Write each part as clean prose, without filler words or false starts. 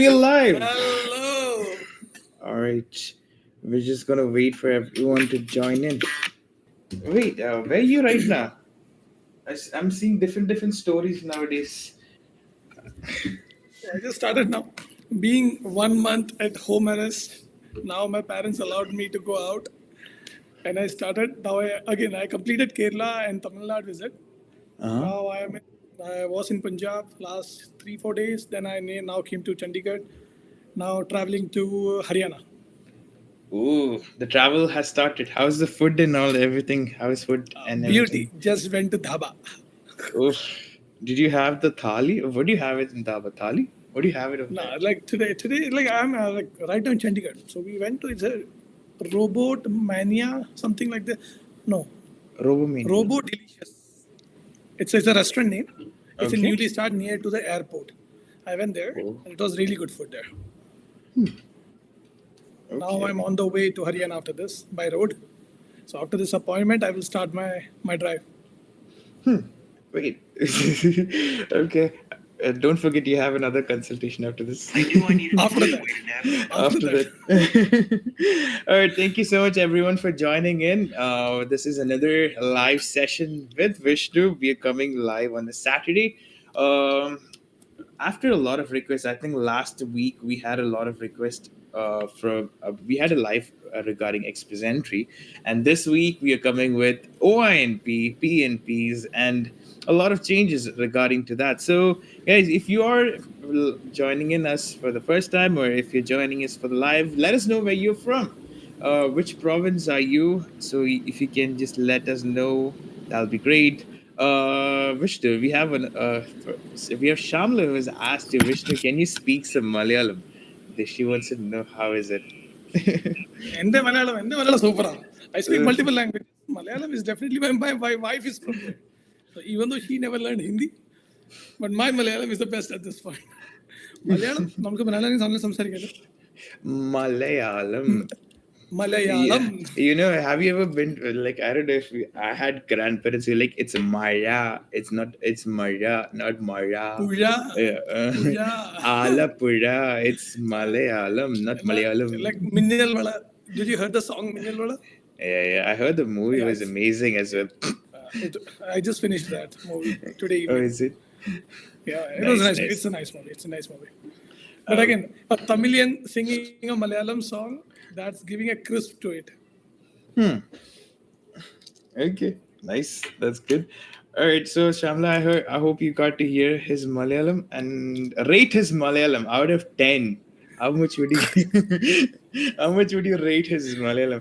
We're live. Hello. All right. We're just gonna wait for everyone to join in. Wait, where are you right now? I'm seeing different stories nowadays. I just started now. Being 1 month at home arrest, now my parents allowed me to go out, and I started. Now I completed Kerala and Tamil Nadu visit. Uh huh. Now I was in Punjab last 3 4 days. Then I now came to Chandigarh. Now traveling to Haryana. Ooh, the travel has started. How's the food and all everything? How's food and everything? Beauty. Just went to Dhaba. Oof. Did you have the thali? What do you have it in Daba? Thali? What do you have it over there? Nah, like today, like I'm like right now in Chandigarh. So we went to it's a robot mania, something like that. No, Robomania. Robo Delicious. It's a restaurant name. It's a Okay. newly started near to the airport. I went there Oh, and it was really good food there. Now okay. I'm on the way to Haryana after this by road. So after this appointment, I will start my drive. Wait. Okay. Don't forget you have another consultation after this. After that, after After that. that. All right. Thank you so much, everyone, for joining in. This is another live session with Vishnu. We are coming live on a Saturday. Um, After a lot of requests, I think last week we had a lot of requests from we had a live regarding Express Entry, and this week we are coming with OINP, PNPs, and a lot of changes regarding to that. So, guys, if you are joining in us for the first time, or if you're joining us for the live, let us know where you're from. Which province are you? So, if you can just let us know, that'll be great. Vishnu, we have Shamla who has asked you, Vishnu, can you speak some Malayalam? She wants to know how is it. Ende Malayalam super. I speak multiple languages. Malayalam is definitely my wife is from there. So even though she never learned Hindi, but my Malayalam is the best at this point. Malayalam നമുക്ക് Malayalam സംസാരിക്കാമല്ലോ. Malayalam. Malayalam. Yeah, have you ever been like I don't know if I had grandparents who like it's Maya, it's Maya, not Maya. പുഴ Yeah, പുഴ Alapura, it's Malayalam, not Malayalam. like മിന്നൽ വള. Did you heard the song മിന്നൽ വള? Yeah, I heard the movie Yeah, was amazing as well. it, I just finished that movie today Oh, evening. is it? Yeah, it was Nice, nice. nice. It's a nice movie. It's a nice movie. But again, a Tamilian singing a Malayalam song, that's giving a crisp to it. Okay, nice. That's good. All right, so Shamla, I hope you got to hear his Malayalam and rate his Malayalam out of 10. How much would you how much would you rate his Malayalam?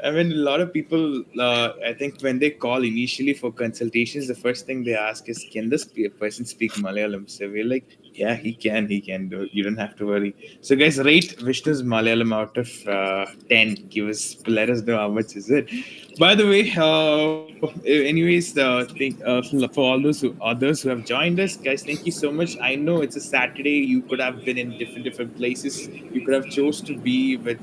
I mean, a lot of people, I think when they call initially for consultations, the first thing they ask is, can this person speak Malayalam? So we're like, yeah, he can do it. You don't have to worry. So guys, rate Vishnu's Malayalam out of 10. Let us know how much is it. By the way, anyways, for all others who have joined us, guys, thank you so much. I know it's a Saturday. You could have been in different places. You could have chose to be with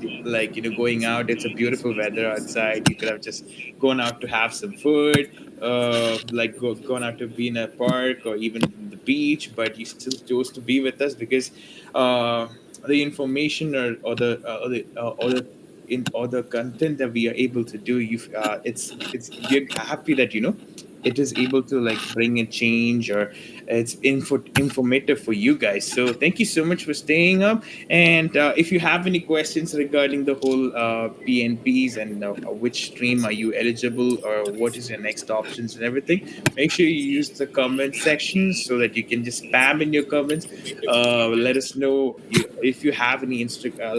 going out. It's a beautiful weather outside. You could have just gone out to have some food, gone out to be in a park or even the beach. But you still chose to be with us because the information or the or the content that we are able to do, it's we're happy that it is able to like bring a change, or it's informative for you guys. So thank you so much for staying up. And if you have any questions regarding the whole PNPs and which stream are you eligible, or what is your next options and everything, make sure you use the comment section so that you can just spam in your comments. Let us know if you have any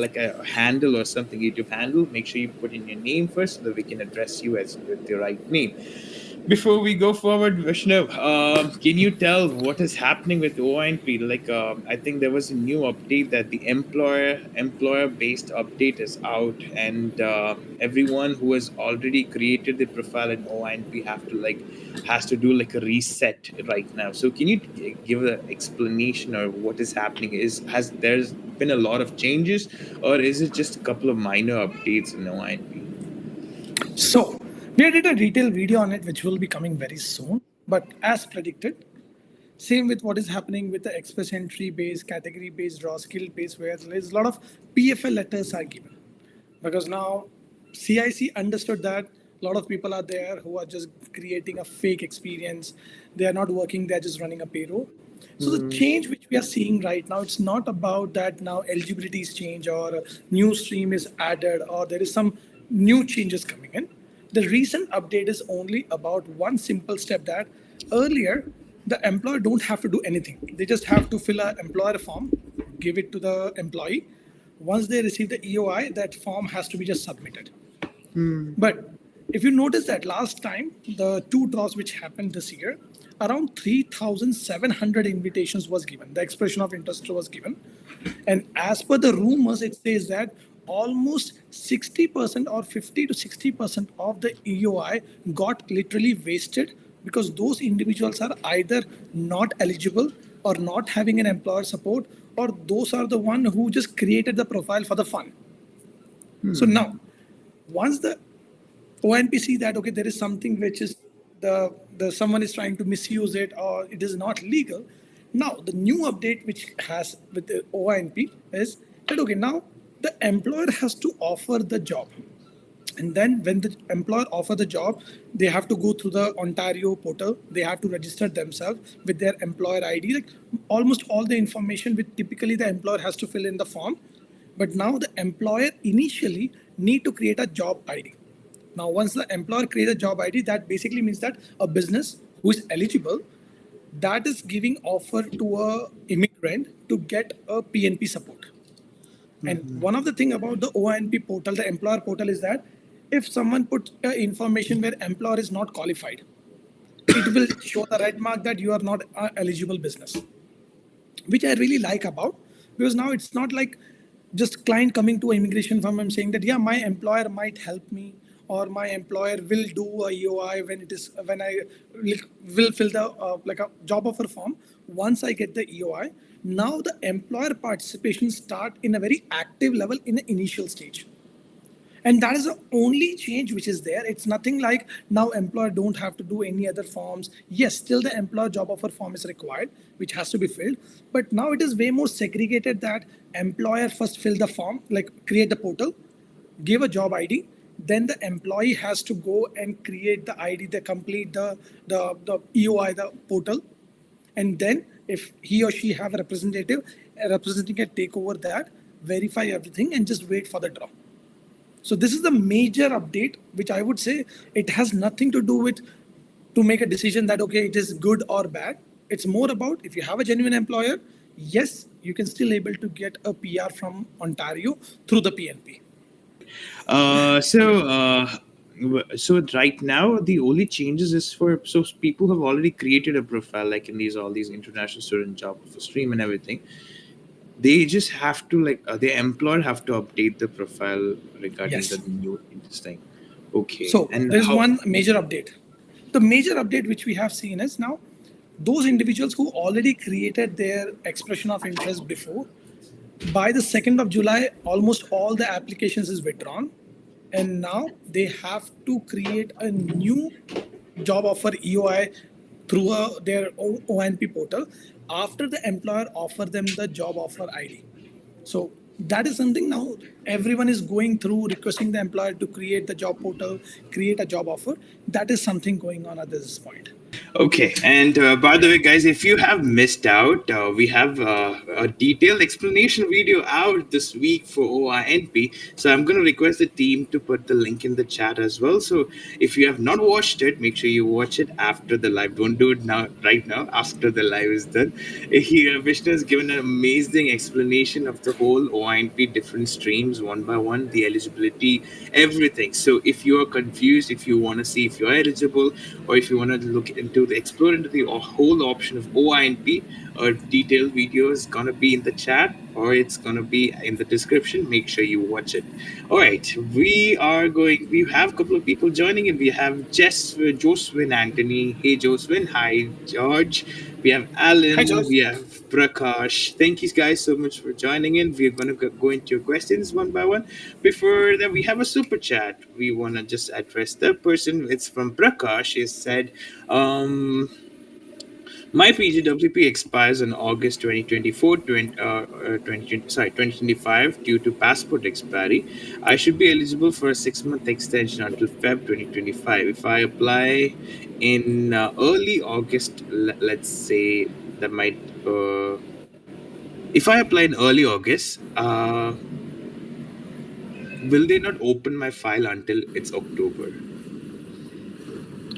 like a handle or something, YouTube handle. Make sure you put in your name first so that we can address you as with the right name. Before we go forward, Vishnu, can you tell what is happening with OINP? Like, I think there was a new update that the employer based update is out, and everyone who has already created the profile in OINP has to do like a reset right now. So, can you give an explanation or what is happening? Has there's been a lot of changes, or is it just a couple of minor updates in OINP? So, we did a detailed video on it, which will be coming very soon. But as predicted, Same with what is happening with the express entry based, category based, raw skill based, where there's a lot of PFL letters are given. Because now CIC understood that a lot of people are there who are just creating a fake experience. They are not working, they're just running a payroll. So the change which we are seeing right now, it's not about that now eligibility is changed or a new stream is added or there is some new changes coming in. The recent update is only about one simple step that earlier the employer don't have to do anything. They just have to fill an employer form, give it to the employee. Once they receive the EOI, that form has to be just submitted. But if you notice that last time, the two draws which happened this year, around 3,700 invitations was given. The expression of interest was given. And as per the rumors, it says that almost 60% or 50 to 60% of the EOI got literally wasted because those individuals are either not eligible or not having an employer support, or those are the one who just created the profile for the fun. So now, once the ONP see that okay, there is something which is the someone is trying to misuse it or it is not legal. Now the new update which has with the ONP is that okay, now the employer has to offer the job, and then when the employer offer the job, they have to go through the Ontario portal. They have to register themselves with their employer ID, like almost all the information which typically the employer has to fill in the form. But now the employer initially need to create a job ID. Now, once the employer creates a job ID, that basically means that a business who is eligible, that is giving offer to a immigrant to get a PNP support. And one of the thing about the OINP portal, the employer portal, is that if someone puts information where employer is not qualified, it will show the red mark that you are not eligible business, which I really like about, because now it's not like just client coming to an immigration firm and saying that yeah, my employer might help me or my employer will do a EOI when I will fill the like a job offer form. Once I get the EOI, now the employer participation start in a very active level in the initial stage. And that is the only change which is there. It's nothing like now employer don't have to do any other forms. Yes, still the employer job offer form is required, which has to be filled. But now it is way more segregated that employer first fill the form, like create the portal, give a job ID, then the employee has to go and create the ID, they complete the EOI, the portal. And then if he or she have a representative, take over that, verify everything and just wait for the draw. So this is the major update, which I would say it has nothing to do with to make a decision that, okay, it is good or bad. It's more about if you have a genuine employer, yes, you can still able to get a PR from Ontario through the PNP. So right now the only changes is for so people who have already created a profile like in these all these international student job for stream and everything. They just have to like their employer have to update the profile regarding the Yes. new this thing. Okay, So and there's how? one major update. The major update which we have seen is now those individuals who already created their expression of interest before, by the 2nd of July, almost all the applications is withdrawn. And now they have to create a new job offer EOI through their ONP portal after the employer offer them the job offer ID. So that is something now everyone is going through, requesting the employer to create the job portal, create a job offer. That is something going on at this point. Okay, and by the way, guys, if you have missed out, we have a detailed explanation video out this week for OINP. So I'm going to request the team to put the link in the chat as well. So if you have not watched it, make sure you watch it after the live. Don't do it now, right now, after the live is done. Here, Vishnu has given an amazing explanation of the whole OINP, different streams, one by one, the eligibility, everything. So if you are confused, if you want to see if you're eligible, or if you want to look into the explore into the whole option of OINP, a detailed video is gonna be in the chat or it's gonna be in the description. Make sure you watch it. All right, we have a couple of people joining and we have Joswin Anthony. Hey Joswin, hi George. We have Hi, Alan, George. we have Prakash. Thank you guys so much for joining in. We're going to go into your questions one by one. Before that, we have a super chat. We want to just address that person. It's from Prakash. He said, um, My PGWP expires on August 2024, 2025 due to passport expiry. I should be eligible for a 6 month extension until Feb 2025. If I apply in early August, let's say that might. If I apply in early August, will they not open my file until it's October?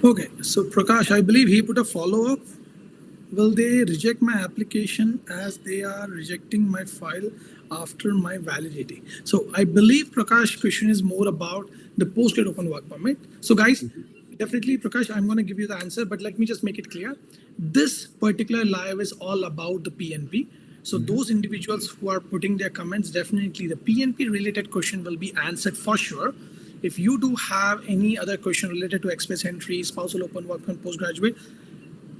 Okay, so Prakash, I believe he put a follow up. Will they reject my application as they are rejecting my file after my validity? So I believe Prakash question is more about the post-grad open work permit. So guys, definitely Prakash, I'm going to give you the answer, but let me just make it clear. This particular live is all about the PNP. So those individuals who are putting their comments, definitely the PNP related question will be answered for sure. If you do have any other question related to express entry, spousal open work permit, postgraduate,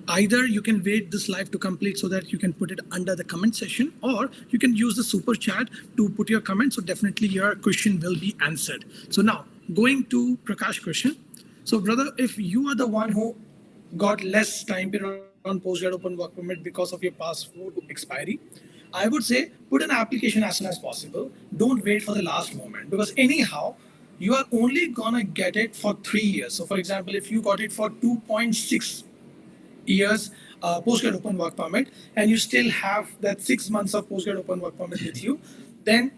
either you can wait this live to complete so that you can put it under the comment section, or you can use the super chat to put your comment. So definitely your question will be answered. So now going to Prakash question. So brother, if you are the one who got less time period on postgrad open work permit because of your passport expiry, I would say put an application as soon as possible. Don't wait for the last moment, because anyhow you are only gonna get it for 3 years. So for example, if you got it for 2.6 years postgrad open work permit, and you still have that 6 months of postgrad open work permit with you, then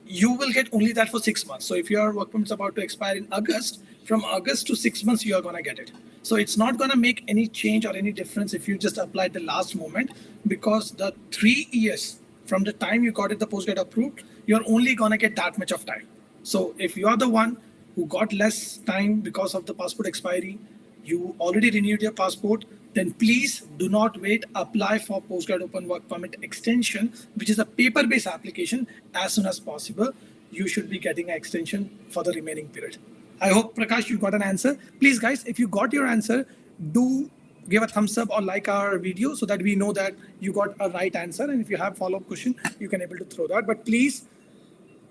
you will get only that for 6 months. So if your work permit is about to expire in August, from August to 6 months you are going to get it. So it's not going to make any change or any difference if you just apply the last moment, because the 3 years from the time you got it the postgrad approved, you're only going to get that much of time. So if you are the one who got less time because of the passport expiry, you already renewed your passport, then please do not wait. Apply for postgrad open work permit extension, which is a paper-based application, as soon as possible. You should be getting an extension for the remaining period. I hope, Prakash, you got an answer. Please, guys, if you got your answer, do give a thumbs up or like our video so that we know that you got a right answer. And if you have follow-up question, you can able to throw that. But please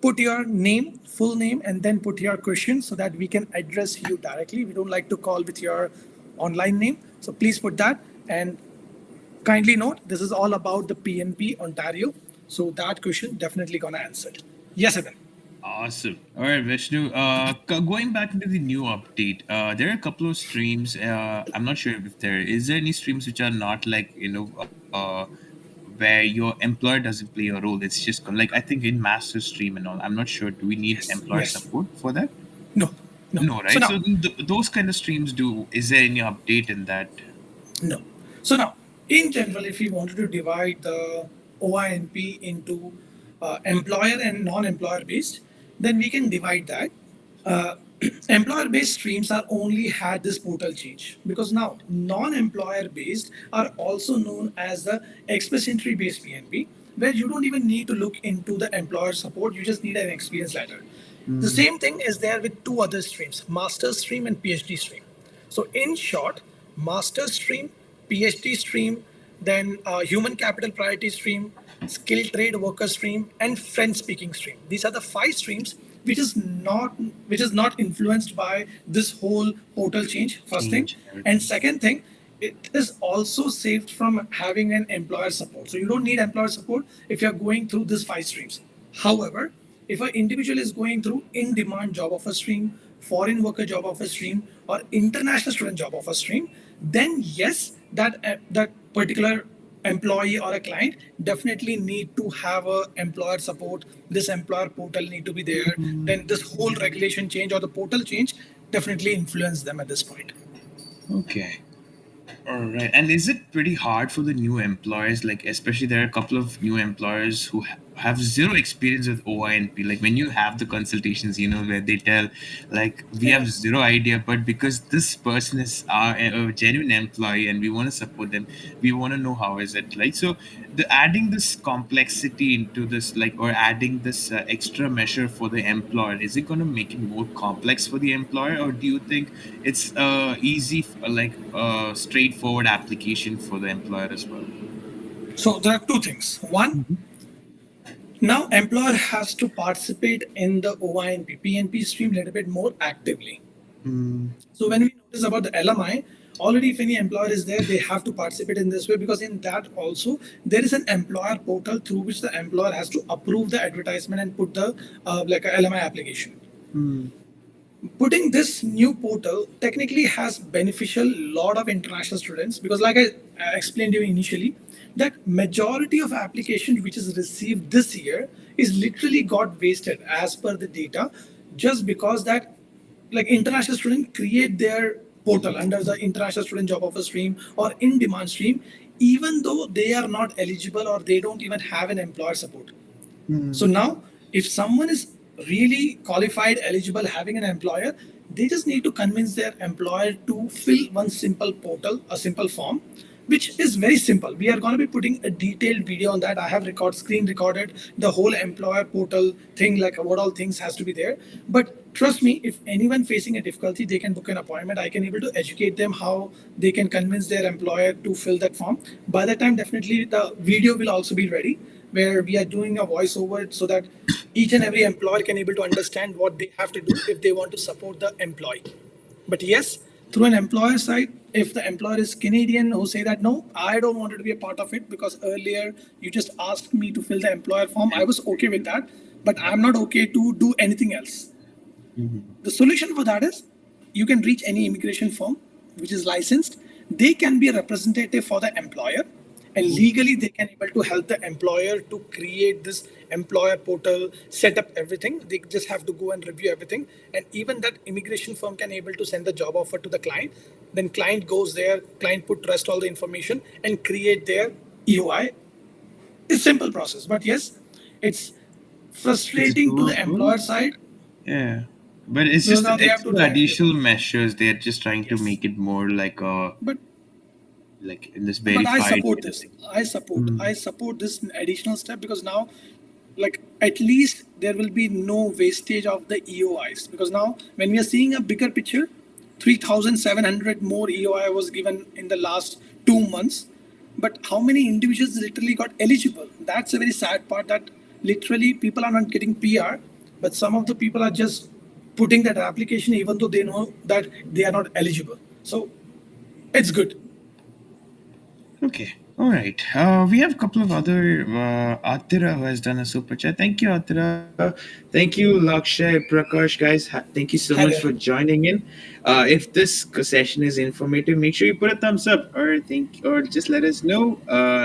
put your name, full name, and then put your question so that we can address you directly. We don't like to call with your online name. So please put that. And kindly note, this is all about the PNP Ontario. So that question definitely gonna answer it. Yes, Evan. Awesome. All right, Vishnu. Going back into the new update, there are a couple of streams. I'm not sure if there is there any streams which are not like where your employer doesn't play a role. It's just like I think in master stream and all. I'm not sure. Do we need Yes. employer Yes. support for that? No. No. No, So right? now, So those kind of streams do. Is there any update in that? no. So now, in general, if we wanted to divide the OINP into employer and non-employer based, then we can divide that. Uh, employer based streams are only had this portal change, because now non-employer based are also known as the express entry based PNP, where you don't even need to look into the employer support, you just need an experience letter. The same thing is there with two other streams, master's stream and PhD stream. So in short, master stream, PhD stream, then human capital priority stream, skilled trade worker stream, and French speaking stream. These are the five streams which is not influenced by this whole portal change. First thing, Change and everything. second thing, it is also saved from having an employer support. So you don't need employer support if you're going through these five streams. However, if an individual is going through in-demand job offer stream, foreign worker job offer stream, or international student job offer stream, then yes, that particular employee or a client definitely need to have a employer support. This employer portal need to be there. Then this whole regulation change or the portal change definitely influence them at this point. Okay. All right. And is it pretty hard for the new employers? Like, especially there are a couple of new employers who have zero experience with OINP. Like, when you have the consultations, where they tell, like, we have zero idea, but because this person is a genuine employee and we want to support them, we want to know how is it like. So, the adding this complexity into this, like, or adding this extra measure for the employer, is it going to make it more complex for the employer, or do you think it's easy, like straightforward application for the employer as well? So there are two things. One, now employer has to participate in the OINP, PNP stream a little bit more actively. Mm, So when we know is about the LMI, already if any employer is there, they have to participate in this way, because in that also there is an employer portal through which the employer has to approve the advertisement and put the like a LMI application. Putting this new portal technically has beneficial lot of international students, because like I explained to you initially, that majority of applications which is received this year is literally got wasted as per the data, just because that like international students create their portal under the international student job offer stream or in demand stream, even though they are not eligible or they don't even have an employer support. So now, if someone is really qualified, eligible, having an employer, they just need to convince their employer to fill one simple portal, a simple form, which is very simple. We are going to be putting a detailed video on that. I have screen recorded the whole employer portal thing, like what all things has to be there. But trust me, if anyone facing a difficulty, they can book an appointment. I can able to educate them how they can convince their employer to fill that form. By that time, definitely the video will also be ready, where we are doing a voiceover so that each and every employer can able to understand what they have to do if they want to support the employee. But yes, through an employer side, if the employer is Canadian who say that no, I don't want to be a part of it because earlier you just asked me to fill the employer form, I was okay with that, but I'm not okay to do anything else. The solution for that is you can reach any immigration firm which is licensed. They can be a representative for the employer, and legally they can able to help the employer to create this employer portal, set up everything. They just have to go and review everything, and even that immigration firm can able to send the job offer to the client. Then client goes there, client put rest all the information and create their EOI. It's simple process, but yes, it's frustrating to the employer side. Yeah. But it's So just now they have it's to the drive additional measures. They're just trying to Yes. make it more like a But like in this but I verified. support this. I support this additional step, because now, like, at least there will be no wastage of the EOIs, because now when we are seeing a bigger picture, 3,700 more EOI was given in the last 2 months, but how many individuals literally got eligible? That's a very sad part, that literally people are not getting PR, but some of the people are just putting that application even though they know that they are not eligible. So it's good. Okay. All right. We have a couple of other Atira who has done a super chat. Thank you, Atira. Thank you, Lakshay, Prakash, guys. Thank you so much Hi for there. joining in. If this session is informative, make sure you put a thumbs up or just let us know.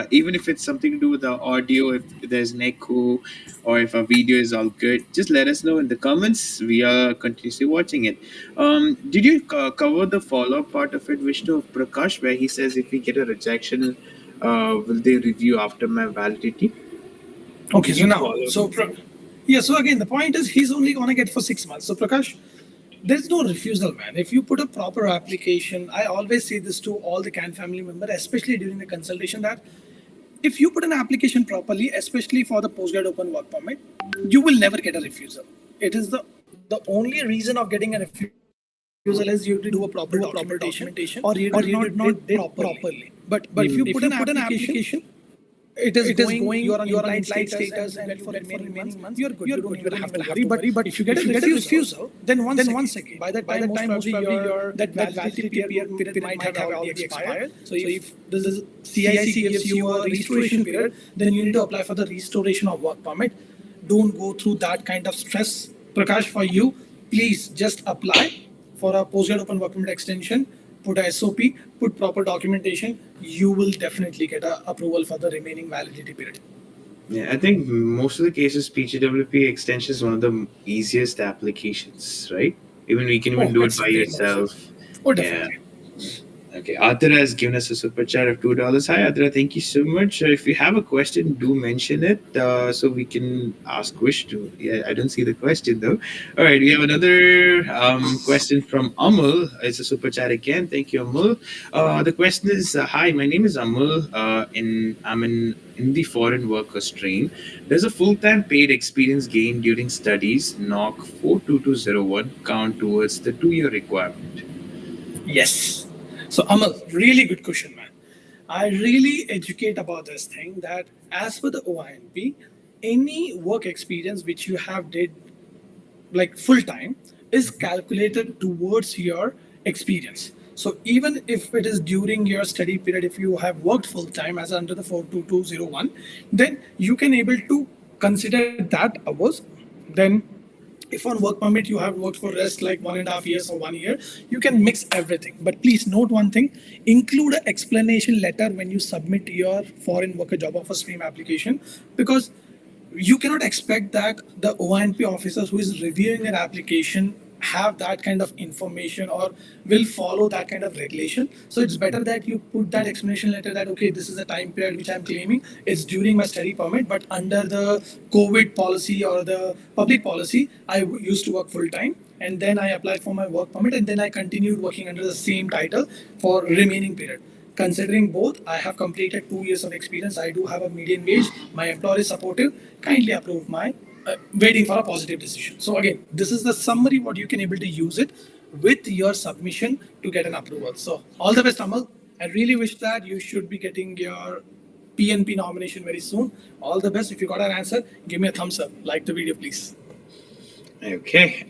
Even if it's something to do with the audio, if there's an echo, or if our video is all good, just let us know in the comments. We are continuously watching it. Did you cover the follow-up part of it, Vishnu, of Prakash, where he says if we get a rejection, will they review after my validity? Okay, Did so you now, follow? yeah, so again, the point is he's only gonna get for 6 months. So Prakash, there's no refusal, man. If you put a proper application, I always say this to all the CAN family member, especially during the consultation, that if you put an application properly, especially for the postgrad open work permit, you will never get a refusal. It is the only reason of getting a refusal is you did do a proper documentation, or you did not did properly. But if you put an application, it is going, you are on inclined status and you get for remaining months, you're good. You don't even have to worry. But if you get a refusal, then once again, by that time, most probably your that validity period might have already expired. So if this CIC gives you a restoration period, then you need to apply for the restoration of work permit. Don't go through that kind of stress, Prakash. For you, please just apply for a postgrad open work permit extension. Put a SOP, put proper documentation, you will definitely get a approval for the remaining validity period. Yeah, I think most of the cases, PGWP extension is one of the easiest applications, right? Even you can even do it It's by very much. yourself. Oh, Yeah. definitely. Okay, Adra has given us a super chat of $2. Hi, Adra, thank you so much. If you have a question, do mention it so we can ask Vishnu. Yeah, I don't see the question though. All right, we have another question from Amul. It's a super chat again. Thank you, Amul. The question is, hi, my name is Amul. I'm in the foreign worker stream. Does a full-time paid experience gained during studies, knock 42201, count towards the 2-year requirement? Yes. So Amal, really good question, man. I really educate about this thing, that as per the OINP, any work experience which you have did like full time is calculated towards your experience. So even if it is during your study period, if you have worked full time as under the 42201, then you can able to consider that hours. Then if on work permit you have worked for rest like 1.5 years or 1 year, you can mix everything. But please note one thing: include an explanation letter when you submit your foreign worker job offer stream application, because you cannot expect that the OINP officers who is reviewing an application have that kind of information or will follow that kind of regulation. So it's better that you put that explanation letter that, okay, this is the time period which I'm claiming. It's during my study permit, but under the COVID policy or the public policy, I used to work full time. And then I applied for my work permit, and then I continued working under the same title for remaining period. Considering both, I have completed 2 years of experience. I do have a median wage. My employer is supportive. Kindly approve my waiting for a positive decision. So again, this is the summary what you can able to use it with your submission to get an approval. So all the best, Amal. I really wish that you should be getting your PNP nomination very soon. All the best. If you got an answer, give me a thumbs up. Like the video, please. Okay,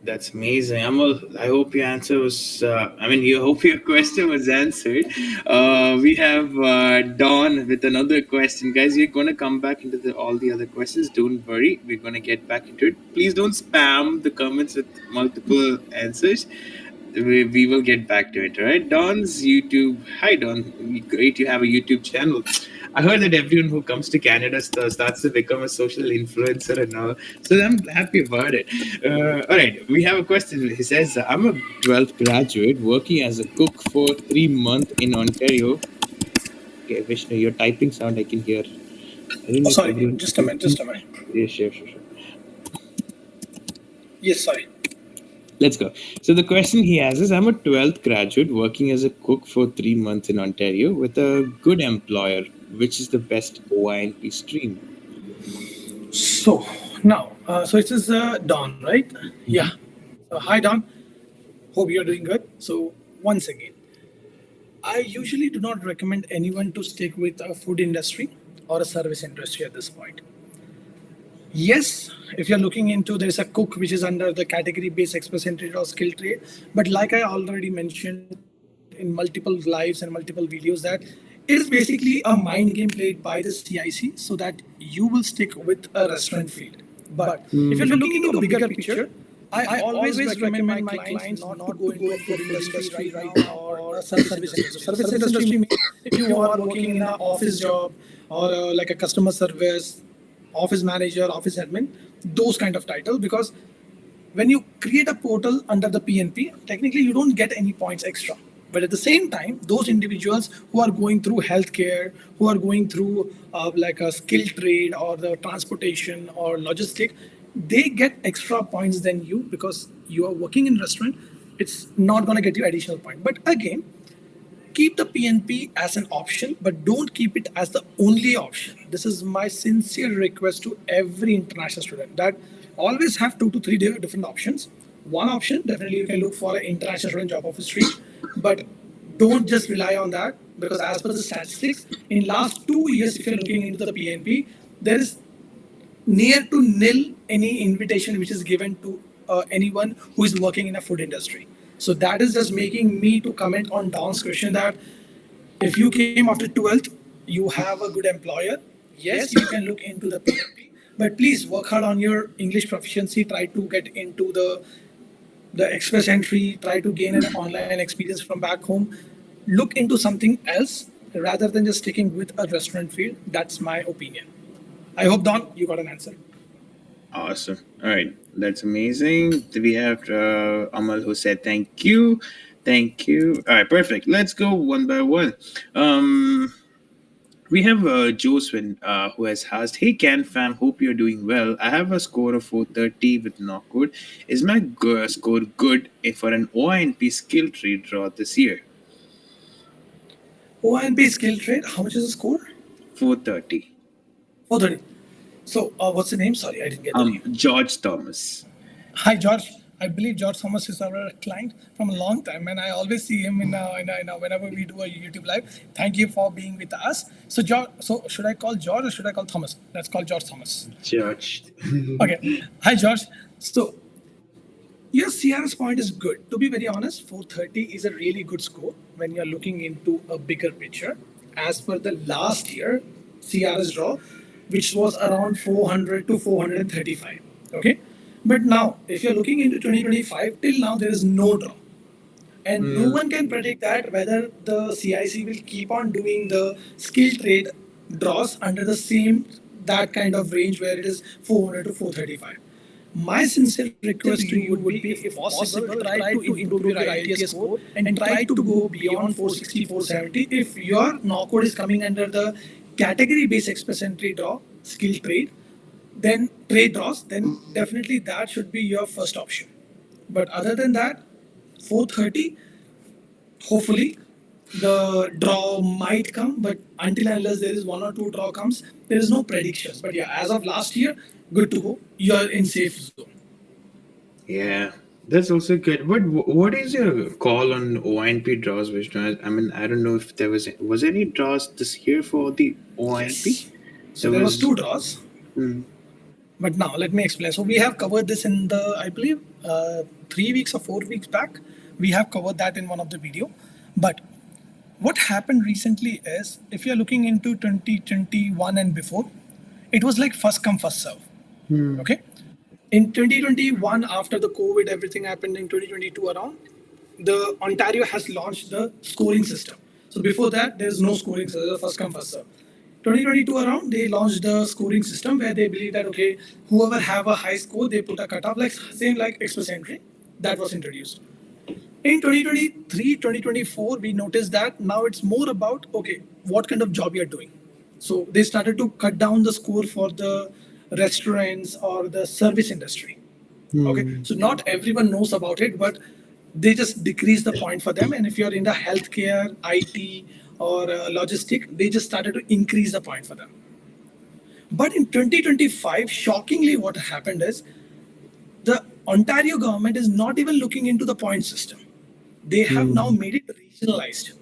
that's amazing. Amal, I hope your answer was, you hope your question was answered. We have Dawn with another question. Guys, we're going to come back into all the other questions. Don't worry, we're going to get back into it. Please don't spam the comments with multiple answers. We will get back to it, all right? Dawn's YouTube. Hi, Dawn. Great you have a YouTube channel. I heard that everyone who comes to Canada starts to become a social influencer and all. So I'm happy about it. All right, we have a question. He says, I'm a 12th graduate working as a cook for 3 months in Ontario. Okay, Vishnu, your typing sound I can hear. I don't know sorry, just a minute, just a minute. Yeah, sure. Yes, sorry. Let's go. So the question he has is, I'm a 12th graduate working as a cook for 3 months in Ontario with a good employer. Which is the best OINP stream? So now, so it is Don, right? Yeah. So hi, Don. Hope you're doing good. So once again, I usually do not recommend anyone to stick with a food industry or a service industry at this point. Yes, if you're looking into, there's a cook which is under the category based express entry or skill trade. But like I already mentioned in multiple lives and multiple videos, that it is basically a mind game played by the CIC so that you will stick with a restaurant field. But if you're looking into the bigger picture, I always recommend my clients not to go into a food industry right now or a service industry. Service industry means if you are working in an office job or like a customer service, office manager, office admin, those kind of titles. Because when you create a portal under the PNP, technically you don't get any points extra. But at the same time, those individuals who are going through healthcare, who are going through like a skill trade or the transportation or logistic, they get extra points than you because you are working in restaurant. It's not going to get you additional point. But again, keep the PNP as an option, but don't keep it as the only option. This is my sincere request to every international student that always have 2 to 3 different options. One option, definitely you can look for an international student job offer stream, but don't just rely on that because as per the statistics, in last 2 years, if you're looking into the PNP, there is near to nil any invitation which is given to anyone who is working in a food industry. So that is just making me to comment on Don's question that if you came after 12th, you have a good employer. Yes, you can look into the PNP, but please work hard on your English proficiency. Try to get into the express entry. Try to gain an online experience from back home. Look into something else rather than just sticking with a restaurant field. That's my opinion. I hope, Don, you got an answer. Awesome. All right. That's amazing. We have Amal who said thank you. Thank you. All right. Perfect. Let's go one by one. We have Joswin who has asked, hey, Can fam, hope you're doing well. I have a score of 430 with Knockwood. Is my score good for an OINP skill trade draw this year? OINP skill trade, how much is the score? 430. 430. So, what's the name? Sorry, I didn't get the name. George Thomas. Hi, George. I believe George Thomas is our client from a long time, and I always see him in whenever we do a YouTube live. Thank you for being with us. So, George. So, should I call George or should I call Thomas? Let's call George Thomas. George. Okay. Hi, George. So, Your CRS point is good. To be very honest, 430 is a really good score when you're looking into a bigger picture. As per the last year CRS draw, which was around 400 to 435. Okay. But now, if you're looking into 2025, till now there is no draw. And no one can predict that whether the CIC will keep on doing the skill trade draws under the same that kind of range where it is 400 to 435. My sincere request to you would be, if possible, try to improve your IELTS score and try to go beyond 460, 470. If your knockcode is coming under the category based express entry draw, skill trade, then trade draws, then definitely that should be your first option. But other than that, 430, hopefully the draw might come, but until and unless there is one or two draw comes, there is no predictions. But yeah, as of last year, good to go. You're in safe zone. Yeah, that's also good. But what is your call on OINP draws, Vishnu? I mean, I don't know if there was any draws this year for the OINP. Yes. So there was two draws. Hmm. But now let me explain. So we have covered this in the, I believe, 3 weeks or 4 weeks back. We have covered that in one of the video. But what happened recently is, if you're looking into 2021 and before, it was like first come first serve. Okay. In 2021, after the COVID, everything happened in 2022 around, the Ontario has launched the scoring system. So before that, there's no scoring system, first come first serve. 2022 around, they launched the scoring system where they believe that okay, whoever have a high score, they put a cutoff, like same like Express Entry, that was introduced. In 2023, 2024, we noticed that now it's more about okay, what kind of job you're doing. So they started to cut down the score for the restaurants or the service industry. Okay, so not everyone knows about it, but they just decrease the point for them. And if you're in the healthcare, IT, or logistic, they just started to increase the point for them. But in 2025, shockingly, what happened is the Ontario government is not even looking into the point system. They have now made it regionalized.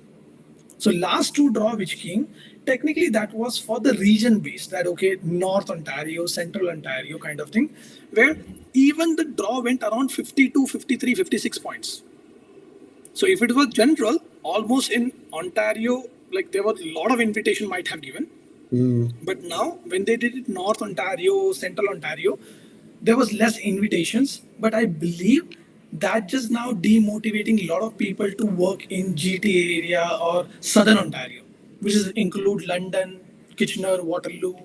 So last two draw which came, technically that was for the region based, that okay, North Ontario, Central Ontario kind of thing, where even the draw went around 52, 53, 56 points. So if it was general, almost in Ontario, like there was a lot of invitation might have given. But now when they did it North Ontario, Central Ontario, there was less invitations. But I believe that just now demotivating a lot of people to work in GTA area or Southern Ontario, which is include London, Kitchener, Waterloo,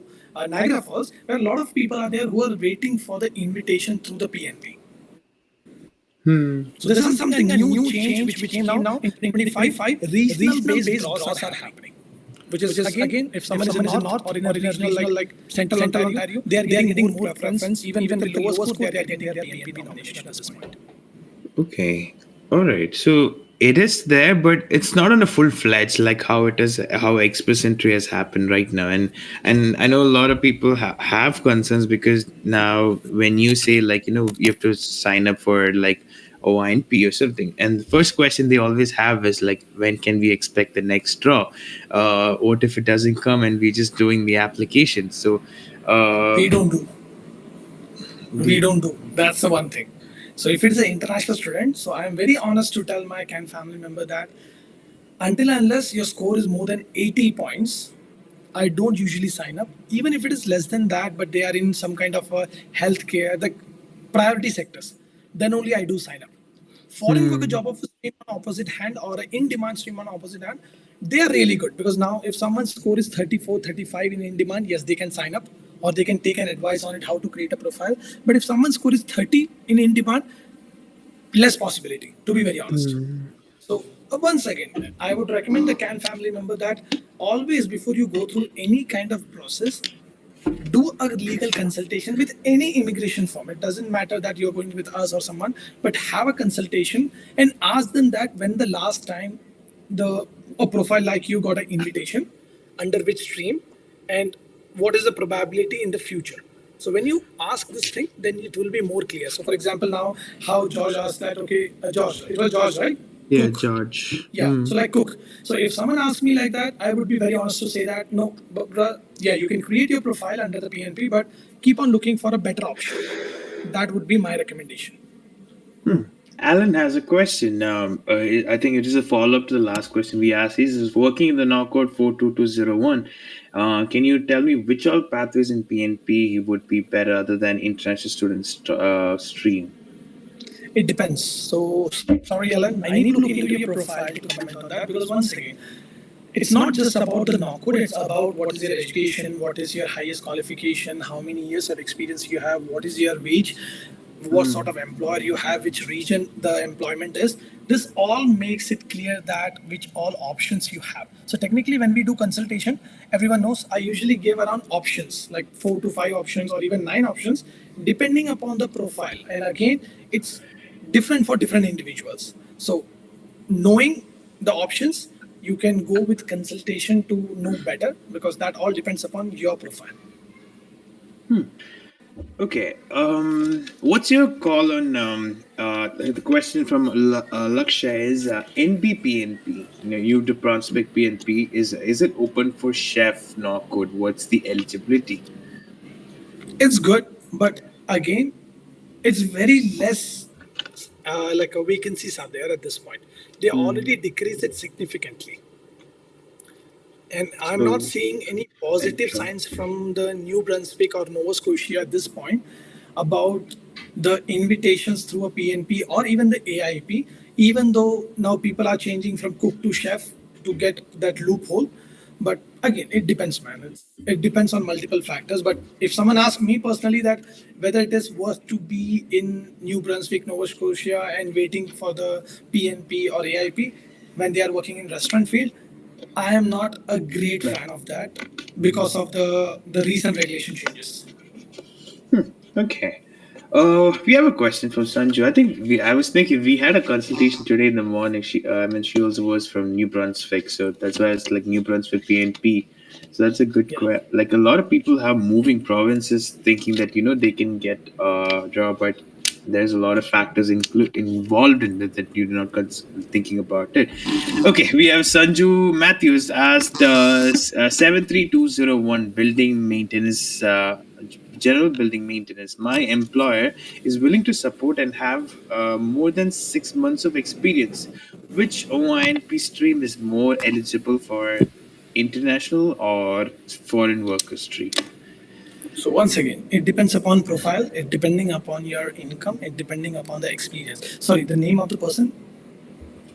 Niagara Falls, where a lot of people are there who are waiting for the invitation through the PNP. So this is something a new change which came now in 2025. Regional based draws are happening. Which is again, if someone is in North or in a regional like Central Ontario, they are getting more preference. Even with the lower score, they are getting their PNP nomination at this point. Okay. All right. So it is there, but it's not on a full fledged like how it is, how Express Entry has happened right now. And I know a lot of people have concerns because now when you say like you have to sign up for like OINP or something, and the first question they always have is like, when can we expect the next draw? What if it doesn't come and we're just doing the application? So We don't do. We don't do. That's the one thing. So if it's an international student, so I'm very honest to tell my CAN family member that until and unless your score is more than 80 points, I don't usually sign up. Even if it is less than that, but they are in some kind of a healthcare, the priority sectors, then only I do sign up. Foreign worker job offers stream on opposite hand or an in-demand stream on opposite hand, they are really good because now if someone's score is 34, 35 in in-demand, yes, they can sign up or they can take an advice on it, how to create a profile. But if someone's score is 30 in in-demand, less possibility, to be very honest. So once again, I would recommend the CAN family member that always before you go through any kind of process, do a legal consultation with any immigration firm. It doesn't matter that you're going with us or someone, but have a consultation and ask them that when the last time a profile like you got an invitation, under which stream, and what is the probability in the future. So when you ask this thing, then it will be more clear. So for example, now how George asked that, okay, George, it was George, right? yeah, Cook. George. Yeah, so like cook. So if someone asks me like that, I would be very honest to say that no, but yeah, you can create your profile under the PNP, but keep on looking for a better option. That would be my recommendation. Hmm. Alan has a question. I think it is a follow up to the last question we asked. He's working in the NOC code 42201. Can you tell me which all pathways in PNP would be better other than international students stream? It depends. So sorry, Alan. I need to look into your profile to comment on that because once again, it's not just about the knock code. It's about what is your education, what is your highest qualification, how many years of experience you have, what is your wage, what sort of employer you have, which region the employment is. This all makes it clear that which all options you have. So technically, when we do consultation, everyone knows I usually give around options like 4 to 5 options or even 9 options, depending upon the profile. And again, it's different for different individuals. So knowing the options, you can go with consultation to know better because that all depends upon your profile. Okay. What's your call on the question from Laksha is NBPNP? You know, you to prospect PNP is it open for chef NOC code? What's the eligibility? It's good, but again, it's very less like a vacancies are there at this point. They already decreased it significantly. And I'm not So, seeing any positive sure. signs from the New Brunswick or Nova Scotia at this point about the invitations through a PNP or even the AIP, even though now people are changing from cook to chef to get that loophole. But again, it depends, man. It depends on multiple factors. But if someone asks me personally that whether it is worth to be in New Brunswick, Nova Scotia, and waiting for the PNP or AIP when they are working in restaurant field, I am not a great fan of that because of the recent regulation changes. Okay. We have a question from Sanju. I think I was thinking we had a consultation today in the morning. I mean, she also was from New Brunswick, so that's why it's like New Brunswick PNP. So that's a good Yeah. like a lot of people have moving provinces thinking that they can get a job, but there's a lot of factors involved in it that you're not thinking about it. Okay, we have Sanju Matthews asked 73201 building maintenance. General building maintenance. My employer is willing to support and have more than 6 months of experience. Which OINP stream is more eligible for international or foreign worker stream? So once again, it depends upon profile, it depending upon your income, it depending upon the experience. Sorry, the name of the person?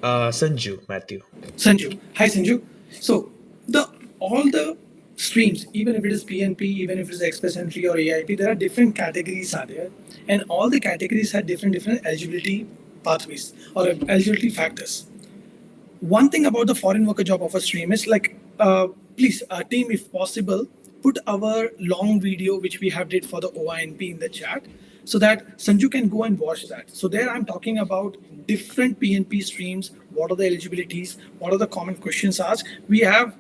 Sanju Matthew. Sanju. Hi, Sanju. So the all the streams, even if it is PNP, even if it is Express Entry or AIP, there are different categories are there, and all the categories have different eligibility pathways or eligibility factors. One thing about the foreign worker job offer stream is like, please, team, if possible, put our long video which we have did for the OINP in the chat so that Sanju can go and watch that. So there I'm talking about different PNP streams, what are the eligibilities, what are the common questions asked. We have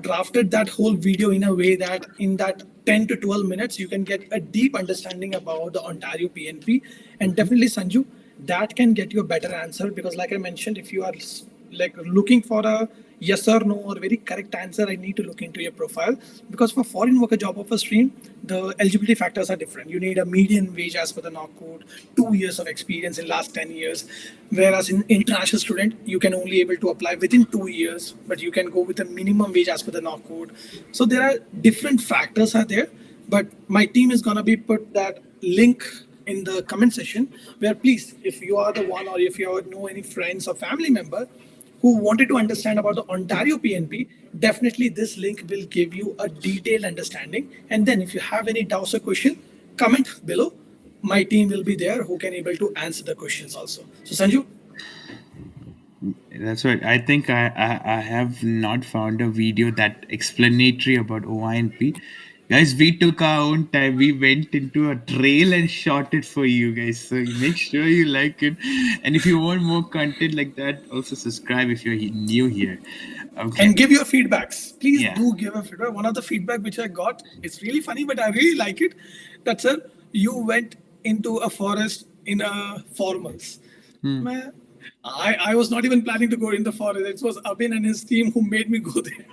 drafted that whole video in a way that in that 10 to 12 minutes you can get a deep understanding about the Ontario PNP. And definitely, Sanju, that can get you a better answer because like I mentioned, if you are like looking for a yes or no or very correct answer, I need to look into your profile because for foreign worker job offer stream, the eligibility factors are different. You need a median wage as per the NOC code, 2 years of experience in last 10 years, whereas in international student you can only able to apply within 2 years, but you can go with a minimum wage as per the NOC code. So there are different factors are there, but my team is gonna be put that link in the comment section where please, if you are the one or if you know any friends or family member who wanted to understand about the Ontario PNP, definitely this link will give you a detailed understanding. And then if you have any doubts or question, comment below. My team will be there who can able to answer the questions also. So Sanju, That's right. I think I have not found a video that explanatory about OINP. Guys, we took our own time. We went into a trail and shot it for you guys. So make sure you like it. And if you want more content like that, also subscribe if you're new here. Okay. and give your feedbacks. Please Yeah. do give a feedback. One of the feedback which I got, it's really funny, but I really like it. That sir, you went into a forest in a formals. Hmm. Man, I was not even planning to go in the forest. It was Abin and his team who made me go there.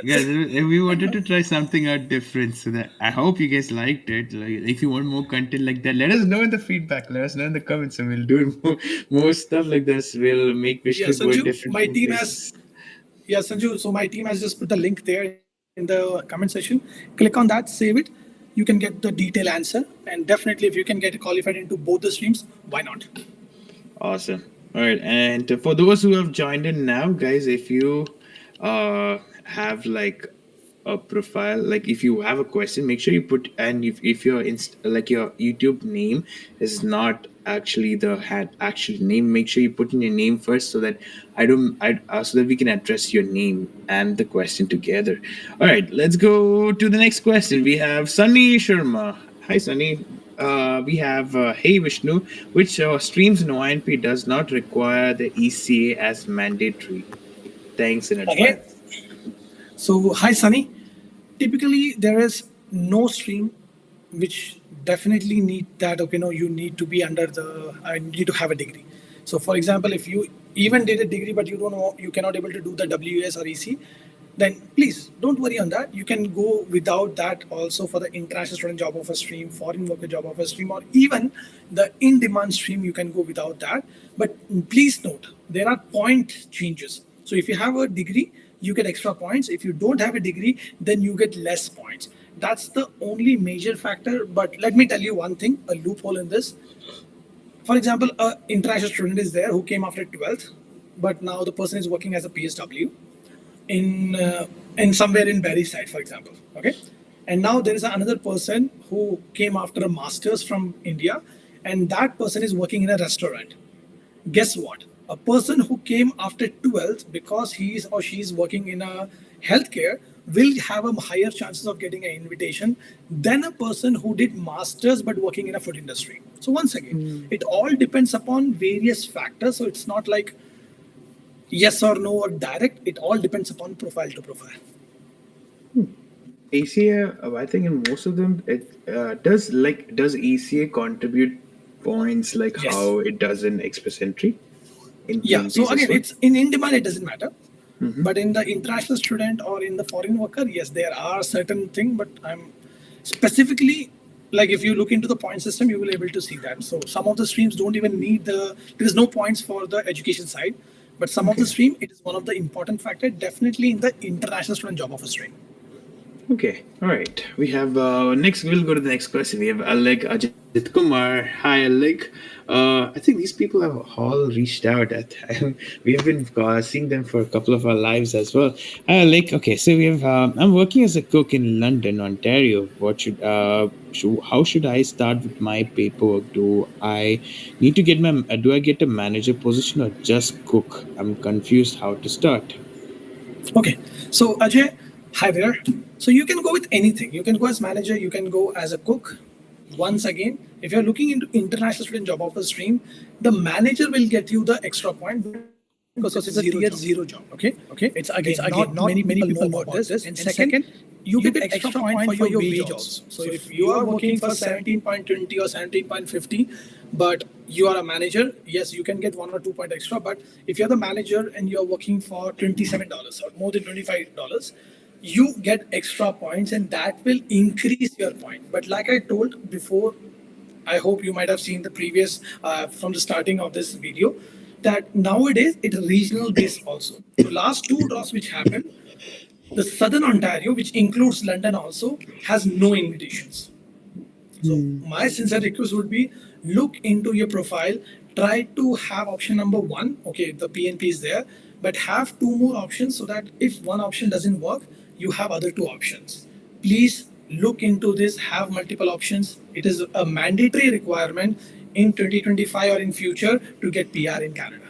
guys, we wanted to try something out different, so that I hope you guys liked it. Like, if you want more content like that, let us know in the feedback. Let us know in the comments, and we'll do more stuff like this. We'll make Yeah, Vishnu go in Sanju, different my team has places. yeah, Sanju. So my team has just put the link there in the comment section. Click on that, save it. You can get the detailed answer, and definitely, if you can get qualified into both the streams, why not? Awesome. All right, and for those who have joined in now, guys, if you have like a profile, like if you have a question, make sure you put, and if your like your YouTube name is not actually the had actual name, make sure you put in your name first, so that I don't I so that we can address your name and the question together. All right, let's go to the next question. We have Sunny Sharma. Hi, Sunny. We have Hey Vishnu, which streams in OINP does not require the ECA as mandatory. Thanks in Okay. advance. So hi, Sunny. Typically, there is no stream which definitely need that. Okay, no, you need to be under the. I need to have a degree. So, for example, if you even did a degree but you don't know, you cannot able to do the WS or EC, then please don't worry on that. You can go without that also for the international student job offer stream, foreign worker job offer stream, or even the in-demand stream. You can go without that. But please note there are point changes. So if you have a degree, you get extra points. If you don't have a degree, then you get less points. That's the only major factor. But let me tell you one thing, a loophole in this. For example, an international student is there who came after 12th, but now the person is working as a PSW in somewhere in Barry side, for example. Okay, and now there is another person who came after a master's from India, and that person is working in a restaurant. Guess what? A person who came after 12th, because he is or she is working in a healthcare, will have a higher chances of getting an invitation than a person who did masters but working in a food industry. So once again, it all depends upon various factors. So it's not like yes or no or direct. It all depends upon profile to profile. ECA, I think in most of them, it does ECA contribute points like Yes. how it does in Express Entry in Yeah. So PNPs as again, well? it's in demand. It doesn't matter. But in the international student or in the foreign worker, yes, there are certain things. But I'm specifically like if you look into the point system, you will able to see that. So some of the streams don't even need the. There is no points for the education side, but some of the Okay. stream it is one of the important factor. Definitely in the international student job offer stream. Okay, all right. We have next. We'll go to the next question. We have Alec Ajit Kumar. Hi, Alec. I think these people have all reached out. We have been seeing them for a couple of our lives as well. Hi, Alec. Okay, so we have. I'm working as a cook in London, Ontario. How should I start with my paperwork? Do I need to get my? Do I get a manager position or just cook? I'm confused how to start. Okay. So Ajay, hi there. So you can go with anything. You can go as manager. You can go as a cook. Once again, if you're looking into international student job offer stream, the manager will get you the extra point because it's a tier zero job. Okay. It's again not many people know about this. And second, you get extra point for your wage also. So if you are working for 17.20 or 17.50, but you are a manager, yes, you can get 1 or 2 point extra. But if you're the manager and you're working for $27 or more than $25, you get extra points and that will increase your point. But like I told before, I hope you might have seen the previous from the starting of this video that nowadays it's regional based also. So last two draws which happened, the Southern Ontario, which includes London also, has no invitations. So my sincere request would be look into your profile, try to have option number one. Okay, the PNP is there, but have two more options so that if one option doesn't work, you have other two options. Please look into this, have multiple options. It is a mandatory requirement in 2025 or in future to get PR in Canada.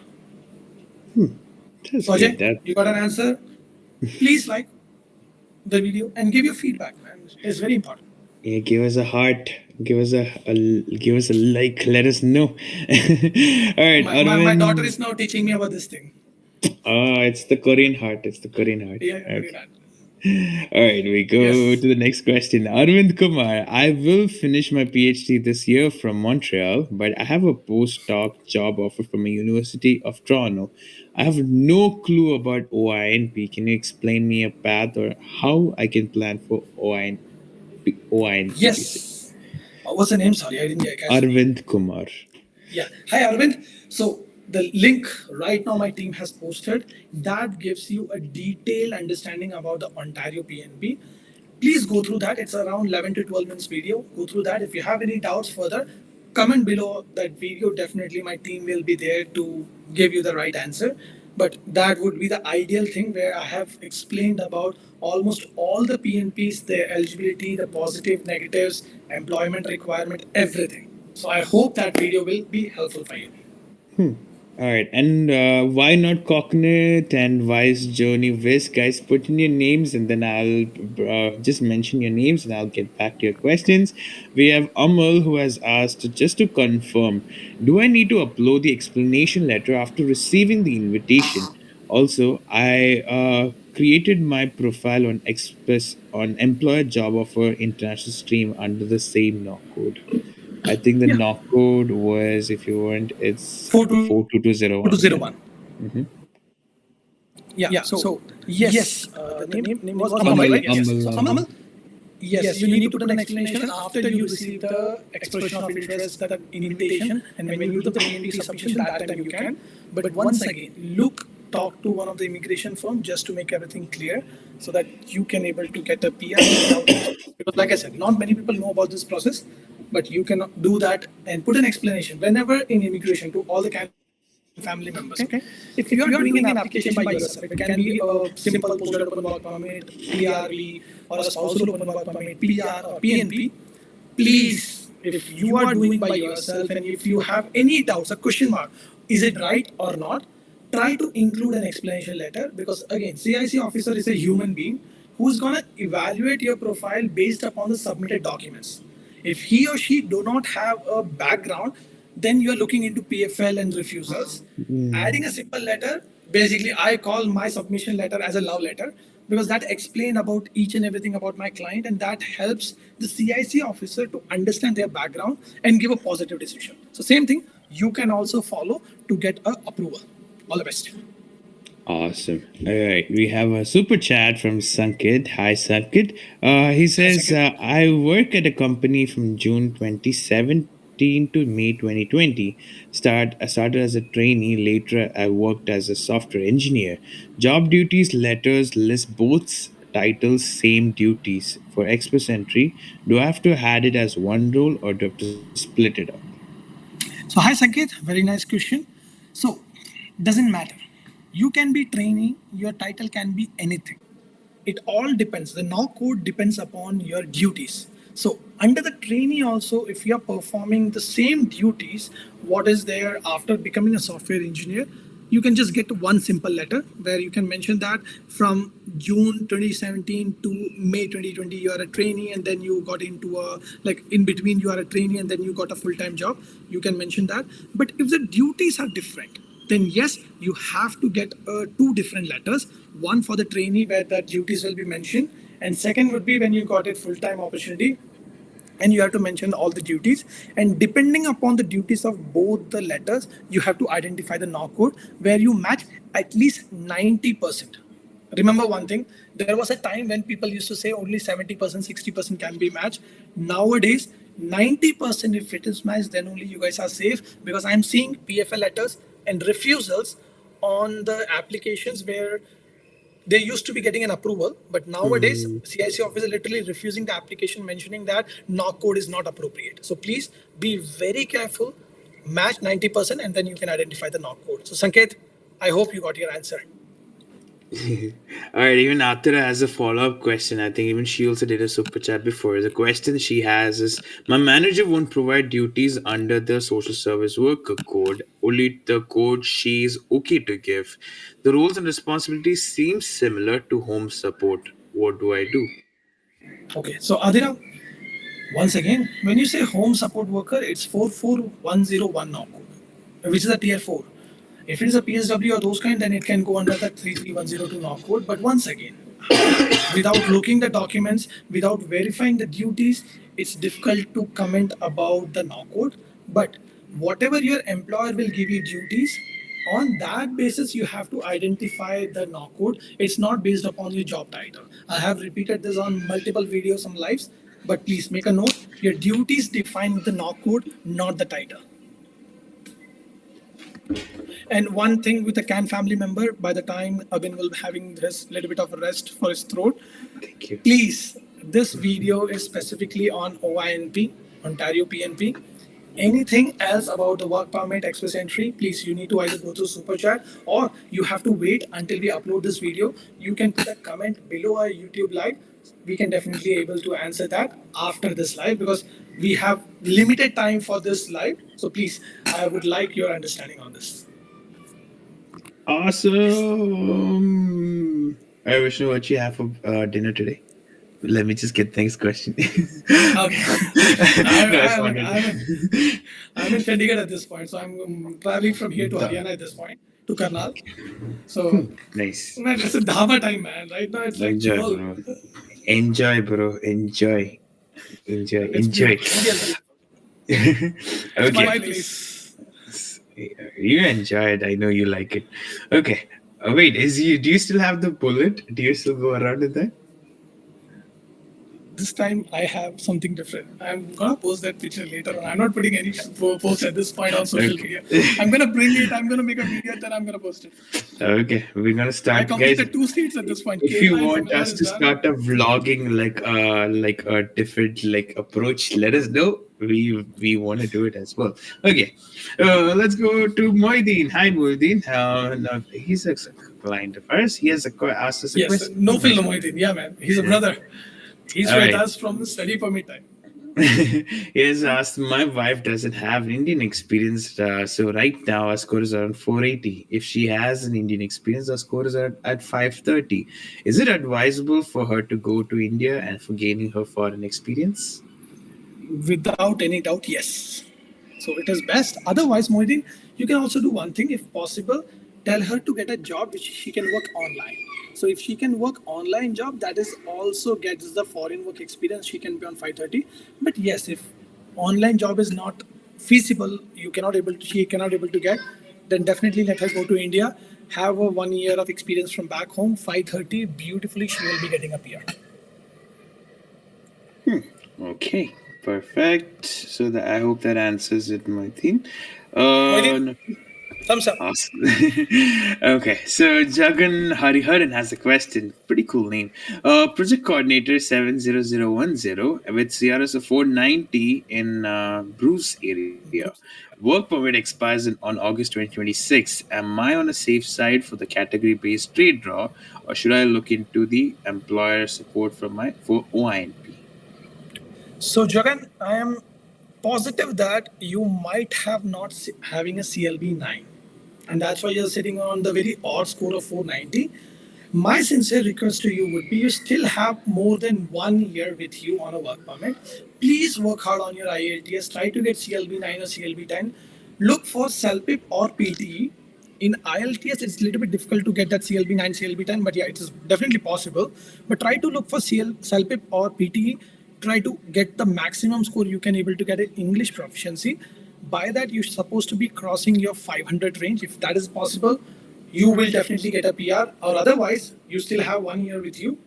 That's So good. Ajay, That you got an answer? Please like the video and give your feedback, man. It's very important. Yeah, give us a heart. Give us a like. Let us know. All right, My daughter Arvind. is now teaching me about this thing. Oh, it's the Korean heart. It's the Korean heart. Yeah, very Okay. bad. All right, we go to Yes. the next question. Arvind Kumar, I will finish my PhD this year from Montreal, but I have a postdoc job offer from a University of Toronto. I have no clue about OINP. Can you explain me a path or how I can plan for OINPTC? Yes. What's the name? Sorry, I didn't catch the name. Arvind Kumar. Yeah. Hi, Arvind. So the link right now my team has posted that gives you a detailed understanding about the Ontario PNP. Please go through that. It's around 11 to 12 minutes video. Go through that. If you have any doubts further, comment below that video. Definitely my team will be there to give you the right answer. But that would be the ideal thing where I have explained about almost all the PNPs, their eligibility, the positive, negatives, employment requirement, everything. So I hope that video will be helpful for you. Hmm. All right, and why not Cognate and Wise Journey Wiz? Guys, put in your names and then I'll just mention your names and I'll get back to your questions. We have Amal who has asked just to confirm, do I need to upload the explanation letter after receiving the invitation? Also, I created my profile on Express on employer job offer international stream under the same knock code. I think the Yeah. knock code was, if you want, it's 42201. 4201. Mm-hmm. Yeah. So yes, the name was Amal, Amal, right? Yes. Amal, So Amal. Amal, yes, you need to put an explanation after you receive the expression of interest, the invitation, and when you do the PNP submission, that time you can. But once again, look, talk to one of the immigration firm just to make everything clear, so that you can able to get a PR without because, like I said, not many people know about this process, but you can do that and put an explanation whenever in immigration to all the candidate family members. Okay, if you are doing an application by yourself, it can be a simple postgrad open work permit, PRV, or a spousal open work permit, PR or PNP. Please, if you are doing by yourself and if you have any doubts, a question mark, is it right or not? Try to include an explanation letter because again, CIC officer is a human being who's gonna evaluate your profile based upon the submitted documents. If he or she do not have a background, then you are looking into PFL and refusals. Adding a simple letter, basically I call my submission letter as a love letter because that explain about each and everything about my client and that helps the CIC officer to understand their background and give a positive decision. So same thing you can also follow to get a approval. All the best. Awesome. All right. We have a super chat from Sankit. Hi, Sankit. He Hi, says, Sankit. I work at a company from June 2017 to May 2020. I started as a trainee. Later, I worked as a software engineer. Job duties letters list both titles, same duties. For Express Entry, do I have to add it as one role or do I have to split it up? So hi Sanket, very nice question. So doesn't matter. You can be trainee, your title can be anything. It all depends. The now code depends upon your duties. So under the trainee also, if you are performing the same duties, what is there after becoming a software engineer, you can just get one simple letter where you can mention that from June 2017 to May 2020 you are a trainee and then you got into a like in between you are a trainee and then you got a full-time job. You can mention that. But if the duties are different, then yes, you have to get two different letters. One for the trainee where the duties will be mentioned, and second would be when you got a full-time opportunity and you have to mention all the duties. And depending upon the duties of both the letters, you have to identify the knock code where you match at least 90%. Remember one thing, there was a time when people used to say only 70%, 60% can be matched. Nowadays, 90% if it is matched, then only you guys are safe because I'm seeing PFL letters and refusals on the applications where they used to be getting an approval, but nowadays Mm. CIC office is literally refusing the application, mentioning that knock code is not appropriate. So please be very careful, match 90%, and then you can identify the knock code. So Sanket, I hope you got your answer. All right, even Atara has a follow up question. I think even she also did a super chat before. The question she has is, my manager won't provide duties under the social service worker code, only the code she is okay to give. The roles and responsibilities seem similar to home support. What do I do? Okay, so Adira, once again, when you say home support worker, it's 44101 knock code, which is a tier 4. If it is a PSW or those kind, then it can go under the 33102 knock code. But once again, Without looking the documents, without verifying the duties, it's difficult to comment about the no code. But whatever your employer will give you duties, on that basis you have to identify the no code. It's not based upon your job title. I have repeated this on multiple videos and lives, but please make a note, your duties define the no code, not the title. And one thing with a CAN family member, by the time Abin will be having this little bit of a rest for his throat, Thank you. please, this video is specifically on OINP, Ontario PNP. Anything else about the work permit express entry, please, you need to either go to super chat or you have to wait until we upload this video. You can put a comment below our YouTube live. We can definitely able to answer that after this live because we have limited time for this live. So please, I would like your understanding on this. Awesome. I wish know what you have for dinner today. Let me just get next question. Okay. I'm in Chandigarh at this point, so I'm traveling from here to Haryana at this point, to Karnal. So, Nice. man, it's a dhaba time, man. Right now, it's like Enjoy, 12. bro. Enjoy, bro. Enjoy. Enjoy. It's Enjoy. beautiful. It's my Okay. place. You enjoy it. I know you like it. Okay. Wait, do you still have the bullet? Do you still go around with that? This time, I have something different. I'm gonna post that picture later on. I'm not putting any post at this point on social media. I'm gonna bring it. I'm gonna make a video, then I'm gonna post it. Okay, we're gonna I start, guys. completed 2 states at this point. If you Kerala and want Tamil Nadu us is to done. start a vlogging like a different like approach, let us know. We want to do it as well. Okay, let's go to Moideen. Hi, Moideen. Now he's a client of ours. He has asked us a Yes, question. no film Mohitin. Yeah, man. He's a brother. He's All with right. us from the study permit time. He has asked, my wife doesn't have Indian experience, so right now our score is around 480. If she has an Indian experience, our score is at 530. Is it advisable for her to go to India and for gaining her foreign experience? Without any doubt, yes. So it is best. Otherwise, Mohitin, you can also do one thing if possible. Tell her to get a job which she can work online. So if she can work online job, that is also gets the foreign work experience. She can be on 530. But yes, if online job is not feasible, she cannot able to get, then definitely let her go to India. Have a 1 year of experience from back home. 530 beautifully, she will be getting a PR. Okay, perfect. So I hope that answers it, Moiteen. Mohitin, thumbs up. Awesome. Okay, so Jagan Hariharan has a question. Pretty cool name. Project coordinator 70010 with CRS of 490 in Bruce area. Work permit expires on August 2026. Am I on a safe side for the category based trade draw, or should I look into the employer support for OINP? So, Jagan, I am positive that you might have not having a CLB 9, and that's why you're sitting on the very odd score of 490. My sincere request to you would be you still have more than 1 year with you on a work permit. Please work hard on your IELTS. Try to get CLB 9 or CLB 10. Look for CELPIP or PTE. In IELTS, it's a little bit difficult to get that CLB 9, CLB 10, but yeah, it is definitely possible. But try to look for CELPIP or PTE. Try to get the maximum score you can able to get in English proficiency. By that, you're supposed to be crossing your 500 range. If that is possible, you will definitely get a PR. Or otherwise, you still have 1 year with you,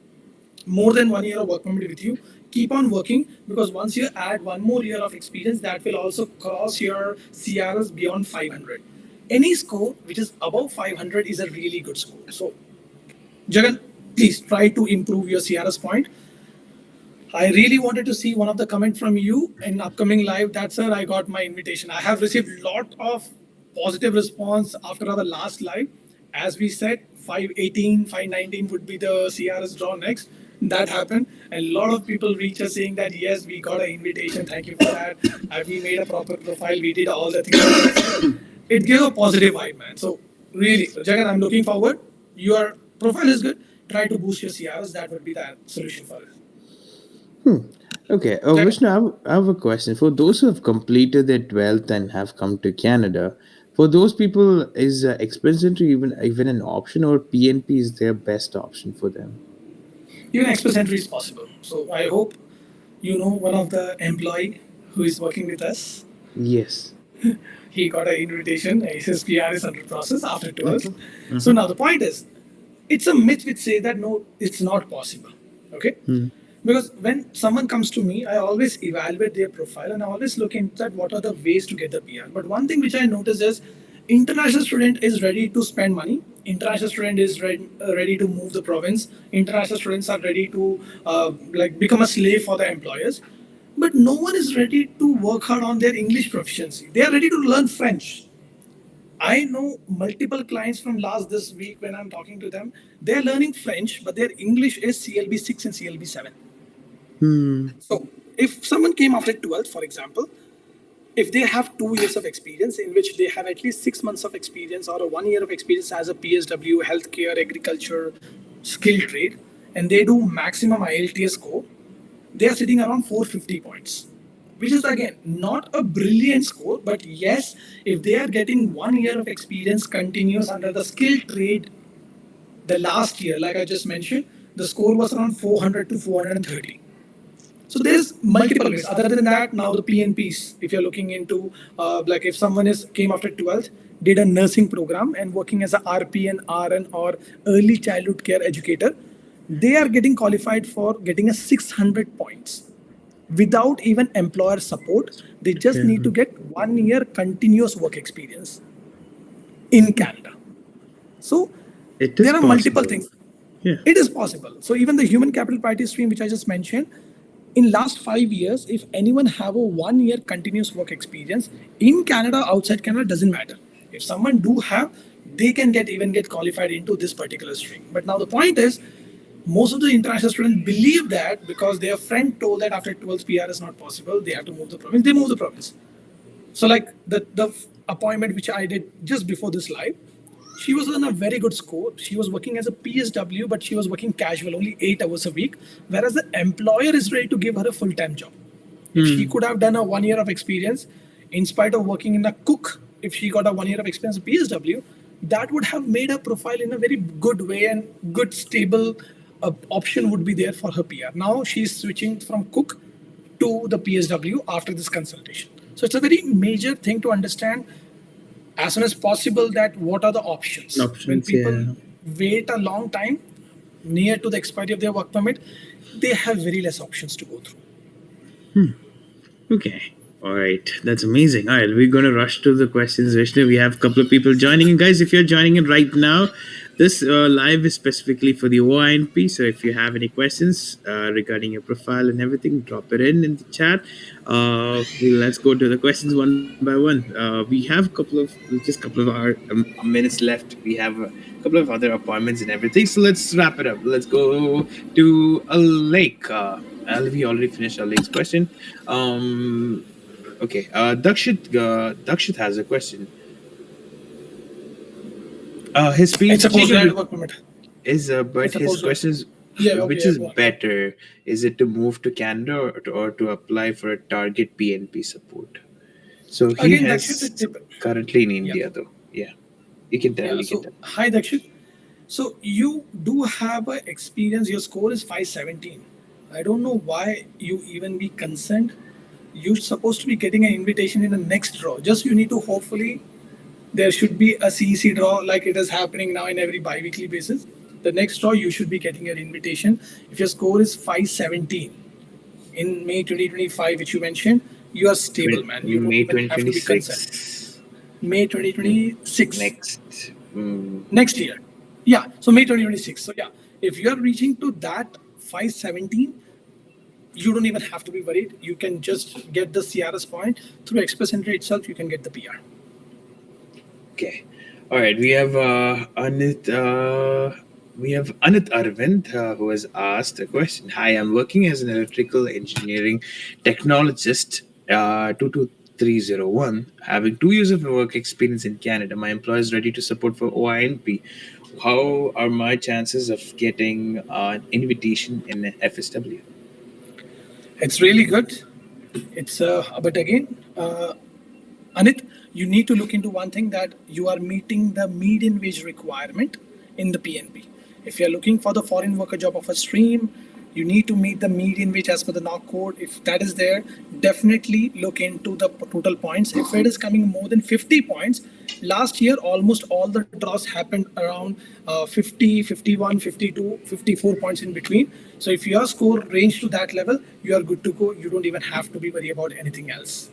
more than 1 year of work permit with you. Keep on working because once you add one more year of experience, that will also cross your CRS beyond 500. Any score which is above 500 is a really good score. So, Jagan, please try to improve your CRS point. I really wanted to see one of the comment from you in upcoming live. That sir, I got my invitation. I have received lot of positive response after our last live. As we said, 518, 519 would be the CRS draw next. That happened. And a lot of people reach us saying that yes, we got an invitation. Thank you for that. We made a proper profile. We did all the things. It gave a positive vibe, man. So really, Jagan, I'm looking forward. Your profile is good. Try to boost your CRS. That would be the solution for it. Okay, Jagan. Vishnu, I have a question. For those who have completed their 12th and have come to Canada, for those people, is Express Entry even an option, or PNP is their best option for them? even Express Entry is possible. So I hope you know one of the employee who is working with us. Yes. He got an invitation. His PR is under process after 12th. Mhm. So Mhm. now the point is, it's a myth which say that no, it's not possible. Okay. Mhm. Because when someone comes to me, I always evaluate their profile and I always look into that what are the ways to get the PR. But one thing which I notice is international student is ready to spend money. International student is ready to move the province. International students are ready to like become a slave for the employers. But no one is ready to work hard on their English proficiency. They are ready to learn French. I know multiple clients from last this week when I'm talking to them, they're learning French, but their English is CLB 6 and CLB 7. Hmm. So if someone came after 12th, for example, if they have 2 years of experience in which they have at least 6 months of experience or a 1 year of experience as a PSW, healthcare, agriculture, skilled trade, and they do maximum IELTS score, they are sitting around 450 points, which is again not a brilliant score, but yes, if they are getting 1 year of experience continuous under the skilled trade, the last year, like I just mentioned, the score was around 400 to 430. So there's multiple ways. Other than that, now the PNPs, if you're looking into, like if someone is came after 12th, did a nursing program and working as a RPN, RN, or early childhood care educator, they are getting qualified for getting a 600 points without even employer support. They just Okay. need to get 1 year continuous work experience in Canada. So It is there are multiple possible. things. Yeah. It is possible. So even the human capital priority stream, which I just mentioned, in last 5 years, if anyone have a 1 year continuous work experience in Canada, outside Canada, doesn't matter. If someone do have, they can get qualified into this particular stream. But now the point is, most of the international students believe that because their friend told that after 12th PR is not possible, they have to move the province. They move the province. So like the appointment which I did just before this live, she was on a very good score. She was working as a PSW, but she was working casual, only 8 hours a week, whereas the employer is ready to give her a full-time job. If she Hmm. could have done a 1 year of experience, in spite of working in a cook, if she got a 1 year of experience as a PSW, that would have made her profile in a very good way and good stable option would be there for her PR. Now she's switching from cook to the PSW after this consultation. So it's a very major thing to understand as soon as possible that what are the options. When Options. people Yeah. wait a long time near to the expiry of their work permit, they have very less options to go through. Okay. All right. That's amazing. All right. We're going to rush to the questions, Vishnu. We have a couple of people joining in. Guys, if you're joining in right now, this live is specifically for the OINP. So if you have any questions regarding your profile and everything, drop it in the chat. Let's go to the questions one by one. We have just a couple of our minutes left. We have a couple of other appointments and everything. So let's wrap it up. Let's go to a lake. We already finished our lake's question. Okay. Dakshit has a question. His It's a PhD postgraduate work permit. is, but It's a his postgrad. question is, Yeah, okay, which yeah, is go on. Yeah. better? Is it to move to Canada or to apply for a target PNP support? So he Again, Dakshit, it has depends. currently in Yeah. India though. Yeah, you can tell. Yeah. You can So, tell. hi, Dakshit. So, you do have a experience. Your score is 517. I don't know why you even be concerned. You're supposed to be getting an invitation in the next draw. Just you need to hopefully there should be a CEC draw like it is happening now in every bi-weekly basis. The next draw you should be getting an invitation. If your score is 517 in May 2025, which you mentioned, you are stable, man. You don't May even have to be concerned. 2026. May 2026, Next. next year. Yeah, so May 2026. So yeah, if you are reaching to that 517, you don't even have to be worried. You can just get the CRS point through Express Entry itself. You can get the PR. Okay. All right. We have Anit Arvind who has asked a question. Hi, I'm working as an electrical engineering technologist, 22301, having 2 years of work experience in Canada. My employer is ready to support for OINP. How are my chances of getting an invitation in FSW? It's really good. It's but again, Anit, you need to look into one thing that you are meeting the median wage requirement in the PNP. If you're looking for the foreign worker job offer stream, you need to meet the median wage as per the NOC code. If that is there, definitely look into the total points. If it is coming more than 50 points, last year almost all the draws happened around 50, 51, 52, 54 points in between. So if your score range to that level, you are good to go. You don't even have to be worried about anything else.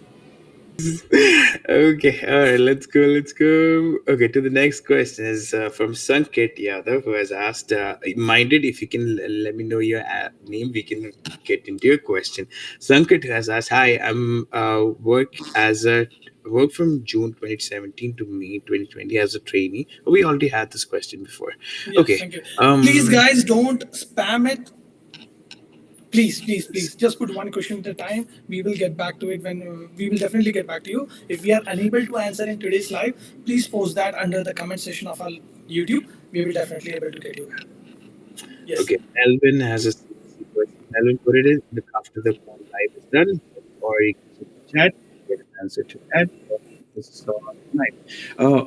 Okay, all right, let's go. Let's go. Okay, to the next question is from Sanket Yadav, who has asked, minded if you can let me know your name, we can get into your question. Sanket has asked, hi, I'm work from June 2017 to May 2020 as a trainee. We already had this question before. Yes, Okay. thank you. Please, guys, don't spam it. Please, just put one question at a time. We will get back to it when we will definitely get back to you. If we are unable to answer in today's live, please post that under the comment section of our YouTube. We will definitely able to get you back. Yes. Okay, Elvin has a CC question. Elvin, put it in look after the call live is done, or you can super chat, get an answer to that. Or this is all on live.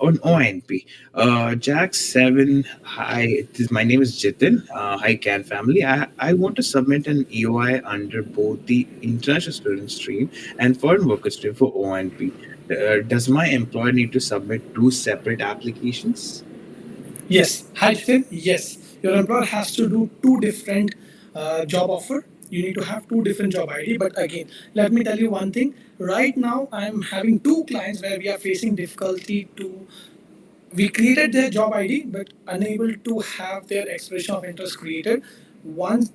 On OINP, Jack 7. Hi, my name is Jitin. Hi, Can family. I want to submit an EOI under both the international student stream and foreign worker stream for OINP. Does my employer need to submit two separate applications? Yes, Hydrogen, yes. Your employer has to do two different job offer. You need to have two different job ID. But again, let me tell you one thing. Right now, I'm having two clients where we are facing difficulty to. We created their job ID, but unable to have their expression of interest created. One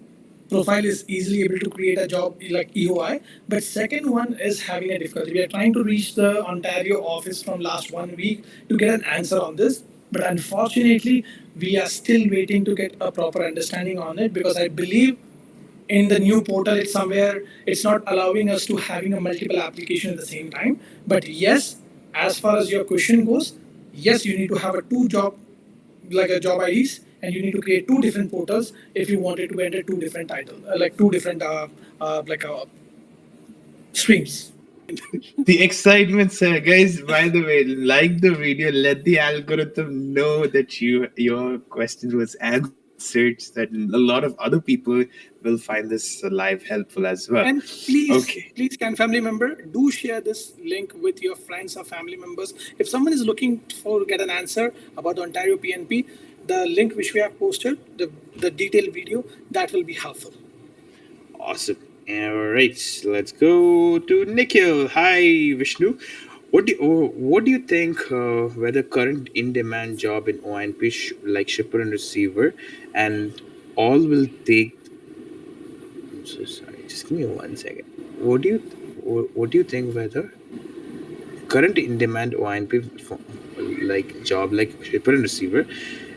profile is easily able to create a job like EOI, but second one is having a difficulty. We are trying to reach the Ontario office from last 1 week to get an answer on this, but unfortunately, we are still waiting to get a proper understanding on it because I believe in the new portal it's somewhere it's not allowing us to having a multiple application at the same time. But yes, as far as your question goes, yes, you need to have a two job like a job IDs, and you need to create two different portals if you wanted to enter two different titles, like two different streams. The excitement, sir. Guys, by the way, like the video, let the algorithm know that your question was answered so that a lot of other people will find this live helpful as well. And please, Okay. please, can family member do share this link with your friends or family members. If someone is looking for get an answer about the Ontario PNP, the link which we have posted, the detailed video, that will be helpful. Awesome. All right, let's go to Nikhil. Hi, Vishnu. What do you think whether current in-demand job in OINP like shipper and receiver and all will take? I'm so sorry. Just give me 1 second. What do you think whether current in-demand OINP like job like shipper and receiver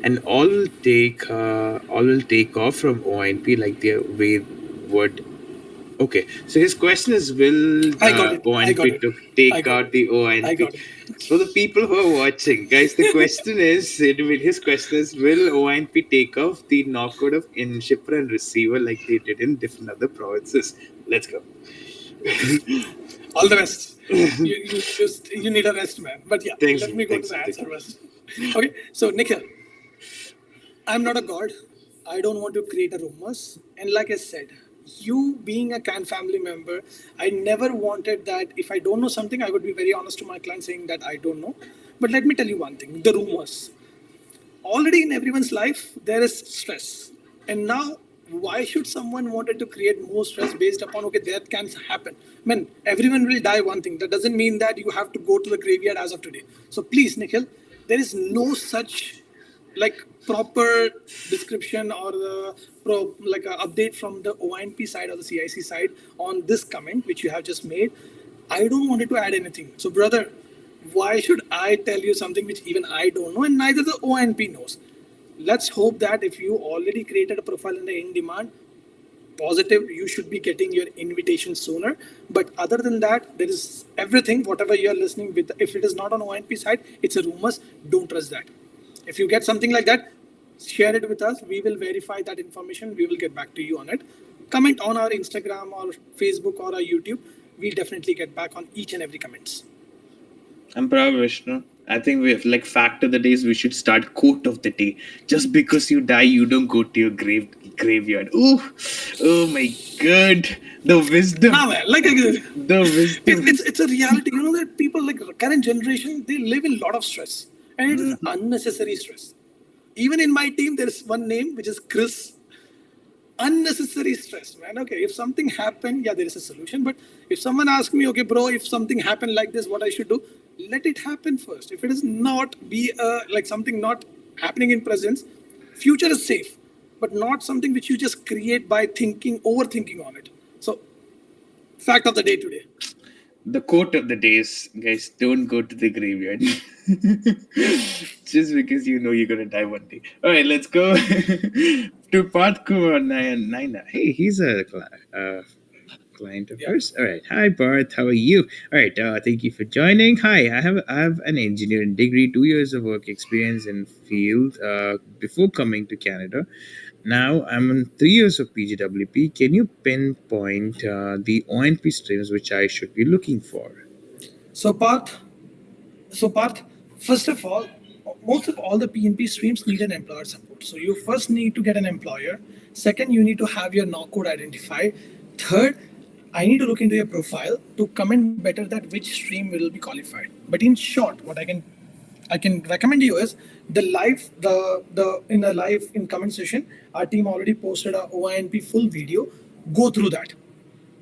and all will take off from OINP like the way what. Okay, so his question is, will I got it. I got ONP it. to I take got out it. the I ONP? got it. For the people who are watching, guys, the question is, his question is, will ONP take off the knock code of in shipper and receiver like they did in different other provinces? Let's go. All the best. You need a rest, man. But yeah, Thanks, let me go to thanks, the thanks. answer first. Okay, so Nikhil, I'm not a god. I don't want to create a rumors. And like I said, you being a Can family member, I never wanted that if I don't know something, I would be very honest to my client saying that I don't know. But let me tell you one thing, the rumors. Already in everyone's life, there is stress. And now, why should someone wanted to create more stress based upon, okay, that can happen? I mean, everyone will die one thing. That doesn't mean that you have to go to the graveyard as of today. So please, Nikhil, there is no such like proper description or the like a update from the OINP side or the CIC side on this comment which you have just made. I don't want to add anything. So brother, why should I tell you something which even I don't know and neither the OINP knows? Let's hope that if you already created a profile in the in demand, positive, you should be getting your invitation sooner. But other than that, there is everything, whatever you're listening with, if it is not on ONP side, it's a rumors. Don't trust that. If you get something like that, share it with us. We will verify that information. We will get back to you on it. Comment on our Instagram or Facebook or our YouTube. We definitely get back on each and every comments. I'm proud, Vishnu. I think we have like fact of the days. We should start quote of the day. Just because you die, you don't go to your graveyard. Oh my God, the wisdom, Nah, man, like the wisdom. it's a reality. You know that people like current generation, they live in a lot of stress, and it is Mhm. unnecessary stress. Even in my team, there is one name which is Chris. Unnecessary stress, man. Okay, if something happened, yeah, there is a solution. But if someone asks me, okay, bro, if something happened like this, what I should do? Let it happen first. If it is not be like something not happening in presence, future is safe, but not something which you just create by thinking, overthinking on it. So, fact of the day today. The quote of the day is, guys, don't go to the graveyard. Just because you know you're gonna die one day. All right, let's go to Partko Naina. Hey, he's a client of Yeah. ours. All right, hi Bart, how are you? All right, thank you for joining. Hi, I have an engineering degree, 2 years of work experience in field before coming to Canada. Now I'm on 3 years of PGWP. Can you pinpoint the OINP streams which I should be looking for? So, Parth, first of all, most of all the PNP streams need an employer support. So you first need to get an employer. Second, you need to have your knock code identified. Third, I need to look into your profile to comment better that which stream will be qualified. But in short, what I can recommend you is the in the live in comment session, our team already posted a OINP full video. Go through that.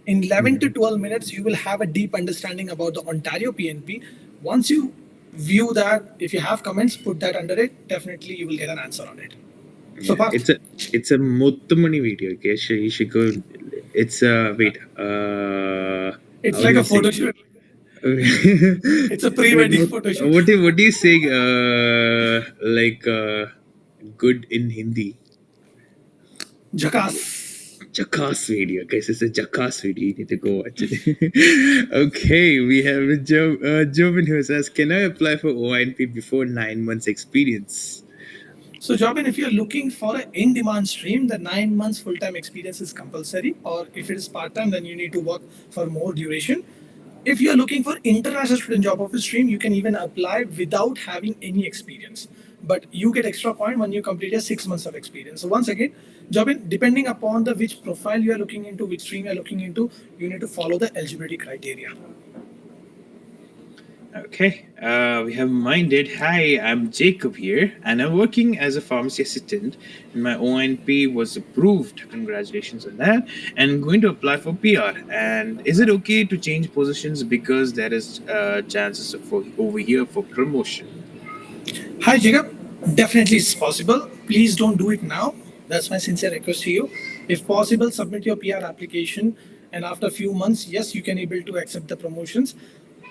In 11 to 12 minutes, you will have a deep understanding about the Ontario PNP. Once you view that, if you have comments, put that under it. Definitely, you will get an answer on it. So, Yeah, Parth, it's a Muttamani video. Okay, you should go. It's wait. it's How do like you a say? photo shoot. It's a Wait, pre-wedding photo shoot. what do you say? Like good in Hindi. Jackass. Jackass video, guys. It's a Jackass video. You need to go watch it. Okay, we have Joven who says, "Can I apply for OINP before 9 months experience?" So, Jobin, if you're looking for an in-demand stream, the 9 months full-time experience is compulsory. Or if it is part-time, then you need to work for more duration. If you're looking for international student job offer stream, you can even apply without having any experience. But you get extra point when you complete your 6 months of experience. So once again, Jobin, depending upon the which profile you are looking into, which stream you are looking into, you need to follow the eligibility criteria. Okay, we have Minded. Hi, I'm Jacob here, and I'm working as a pharmacy assistant. And my ONP was approved. Congratulations on that. And I'm going to apply for PR. And is it okay to change positions because there is chances of for over here for promotion? Hi, Jacob. Definitely it's possible. Please don't do it now. That's my sincere request to you. If possible, submit your PR application, and after a few months, yes, you can able to accept the promotions.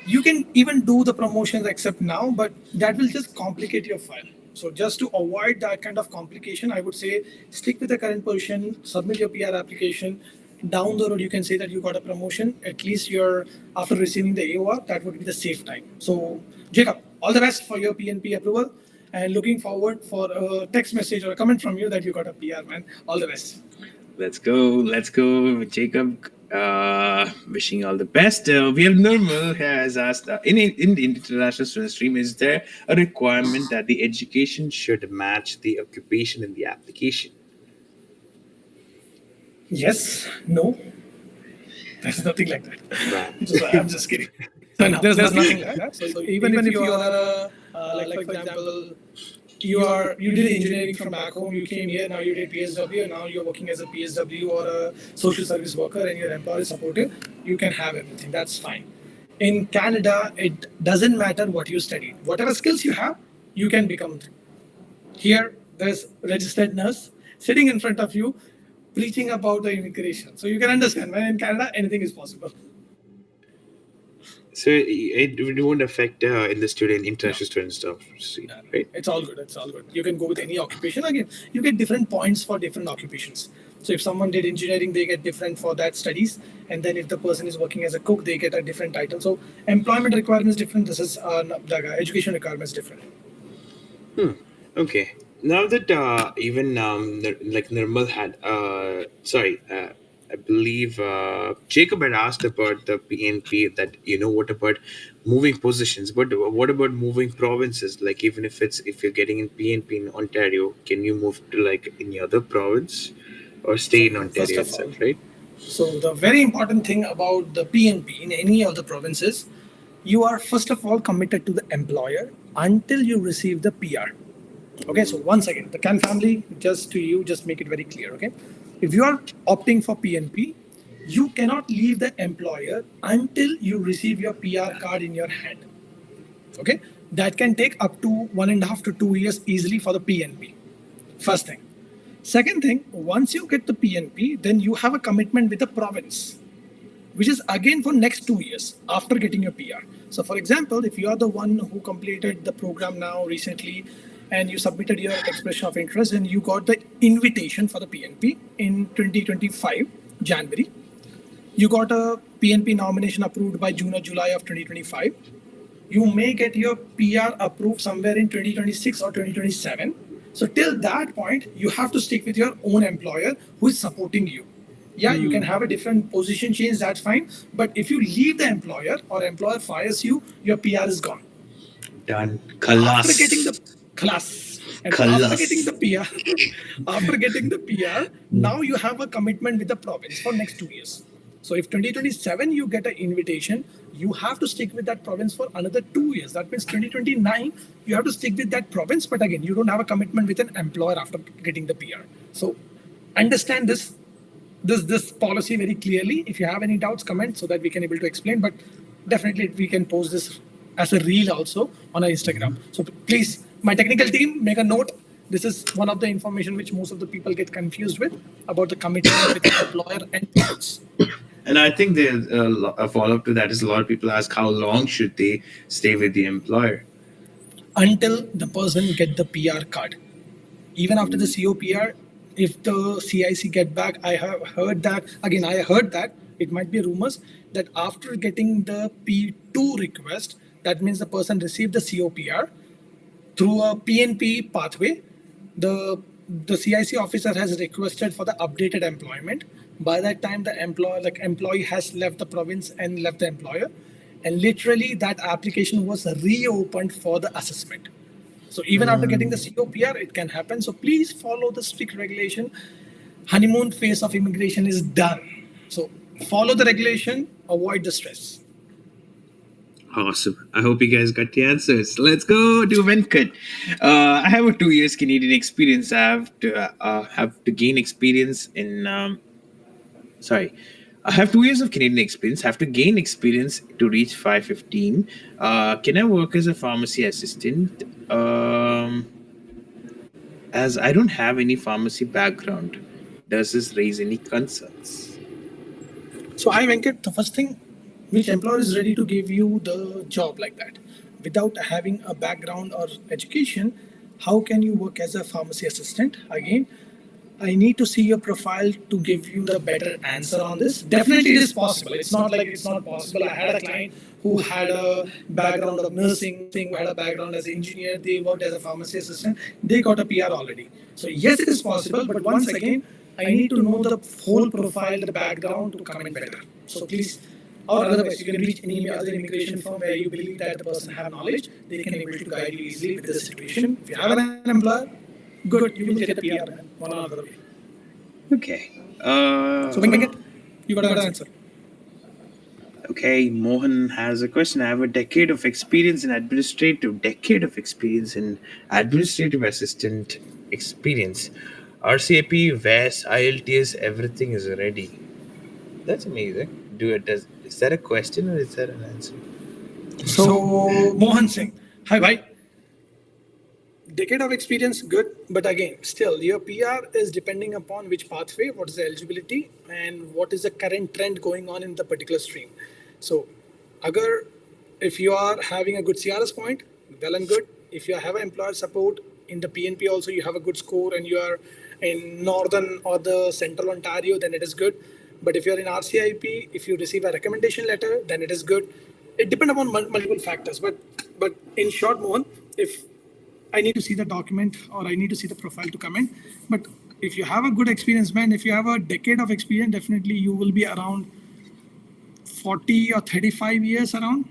You can even do the promotions accept now, but that will just complicate your file. So just to avoid that kind of complication, I would say stick with the current position, submit your PR application. Down the road, you can say that you got a promotion. At least you're after receiving the AOR, that would be the safe time. So, Jacob, all the best for your PNP approval, and looking forward for a text message or a comment from you that you got a PR, man. All the best. Let's go, Jacob. Wishing all the best. We have Normal has asked in the international student stream, is there a requirement that the education should match the occupation in the application? Yes, no, there's nothing like that. Right. I'm just kidding. So no, there's nothing like that. So even if you are like for example, you did engineering from back home, you came here, now you did PSW, and now you're working as a PSW or a social service worker, and your employer is supportive, you can have everything. That's fine. In Canada, it doesn't matter what you studied. Whatever skills you have, you can become. Here, there's registered nurse sitting in front of you, preaching about the immigration. So you can understand when in Canada, anything is possible. So it won't affect in the student No. international student stuff, see, Yeah, right? it's all good. It's all good. You can go with any occupation. Again, you get different points for different occupations. So if someone did engineering, they get different for that studies. And then if the person is working as a cook, they get a different title. So employment requirement is different. This is the education requirement is different. Okay. Now that even like Nirmal had, sorry, I believe Jacob had asked about the PNP, that what about moving positions, but what about moving provinces? Like, even if you're getting in PNP in Ontario, can you move to like any other province or So stay in first Ontario of all, itself, right? so the very important thing about the PNP in any of the provinces, you are first of all committed to the employer until you receive the PR. Okay, so once again, the Can family, just to you, just make it very clear. Okay, if you are opting for PNP, you cannot leave the employer until you receive your PR card in your hand. Okay, that can take up to 1.5 to 2 years easily for the PNP. First thing. Second thing, once you get the PNP, then you have a commitment with the province, which is again for next 2 years after getting your PR. So, for example, if you are the one who completed the program now recently and you submitted your expression of interest and you got the invitation for the PNP in 2025 January, you got a PNP nomination approved by June or July of 2025. You may get your PR approved somewhere in 2026 or 2027. So till that point, you have to stick with your own employer who is supporting you. Yeah, you can have a different position change, that's fine. But if you leave the employer or employer fires you, your PR is gone. Done. After getting the Kalas. class and after getting Kalas. the PR, after getting the PR, now you have a commitment with the province for next 2 years. So if 2027 you get an invitation, you have to stick with that province for another 2 years. That means 2029 you have to stick with that province, but again you don't have a commitment with an employer after getting the PR. So understand this policy very clearly. If you have any doubts, comment so that we can able to explain. But definitely we can post this as a reel also on our Instagram. So please, my technical team, make a note. This is one of the information which most of the people get confused with about the commitment with the employer and province. And I think there's a follow up to that is a lot of people ask how long should they stay with the employer? Until the person get the PR card. Even after the COPR, if the CIC get back, I have heard that, again, I heard that, it might be rumors, that after getting the P2 request, that means the person received the COPR, through a PNP pathway, the CIC officer has requested for the updated employment. By that time, the employee has left the province and left the employer, and literally that application was reopened for the assessment. So even after getting the COPR, it can happen. So please follow the strict regulation. Honeymoon phase of immigration is done. So follow the regulation, avoid the stress. Awesome. I hope you guys got the answers. Let's go to Venkat. I have a 2 years Canadian experience. I have to gain experience in. Sorry, I have 2 years of Canadian experience. Have to gain experience to reach 515. Can I work as a pharmacy assistant? As I don't have any pharmacy background, does this raise any concerns? So hi Venkat, the first thing, which employer is ready to give you the job like that? Without having a background or education, how can you work as a pharmacy assistant? Again, I need to see your profile to give you the better answer on this. Definitely, it is possible. It's not like it's not possible. I had a client who had a background of nursing, who had a background as an engineer. They worked as a pharmacy assistant. They got a PR already. So yes, it is possible. But once again, I need to know the whole profile, the background to comment better. So please, or otherwise, you can reach any other immigration firm where you believe that the person have knowledge. They can able to guide you easily with the situation. If you have an employer, good, you will get a PR one or another way. Okay. So Venkat, you got an answer. Okay, Mohan has a question. I have a decade of experience in administrative assistant experience. RCIP, VAS, ILTS, everything is ready. That's amazing. Is that a question or is that an answer? So Mohan Singh, hi bhai. Decade of experience, good, but again, still your PR is depending upon which pathway, what is the eligibility, and what is the current trend going on in the particular stream. So, agar if you are having a good CRS point, well and good. If you have an employer support in the PNP also, you have a good score, and you are in northern or the central Ontario, then it is good. But if you are in RCIP, if you receive a recommendation letter, then it is good. It depends upon multiple factors. But in short, Mohan, if I need to see the document or I need to see the profile to comment. But if you have a good experience, man, if you have a decade of experience, definitely you will be around 40 or 35 years around.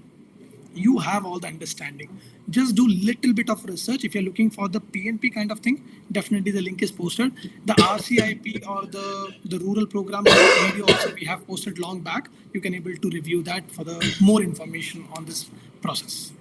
You have all the understanding. Just do little bit of research. If you're looking for the PNP kind of thing, definitely the link is posted. The RCIP or the rural program video also we have posted long back. You can able to review that for the more information on this process.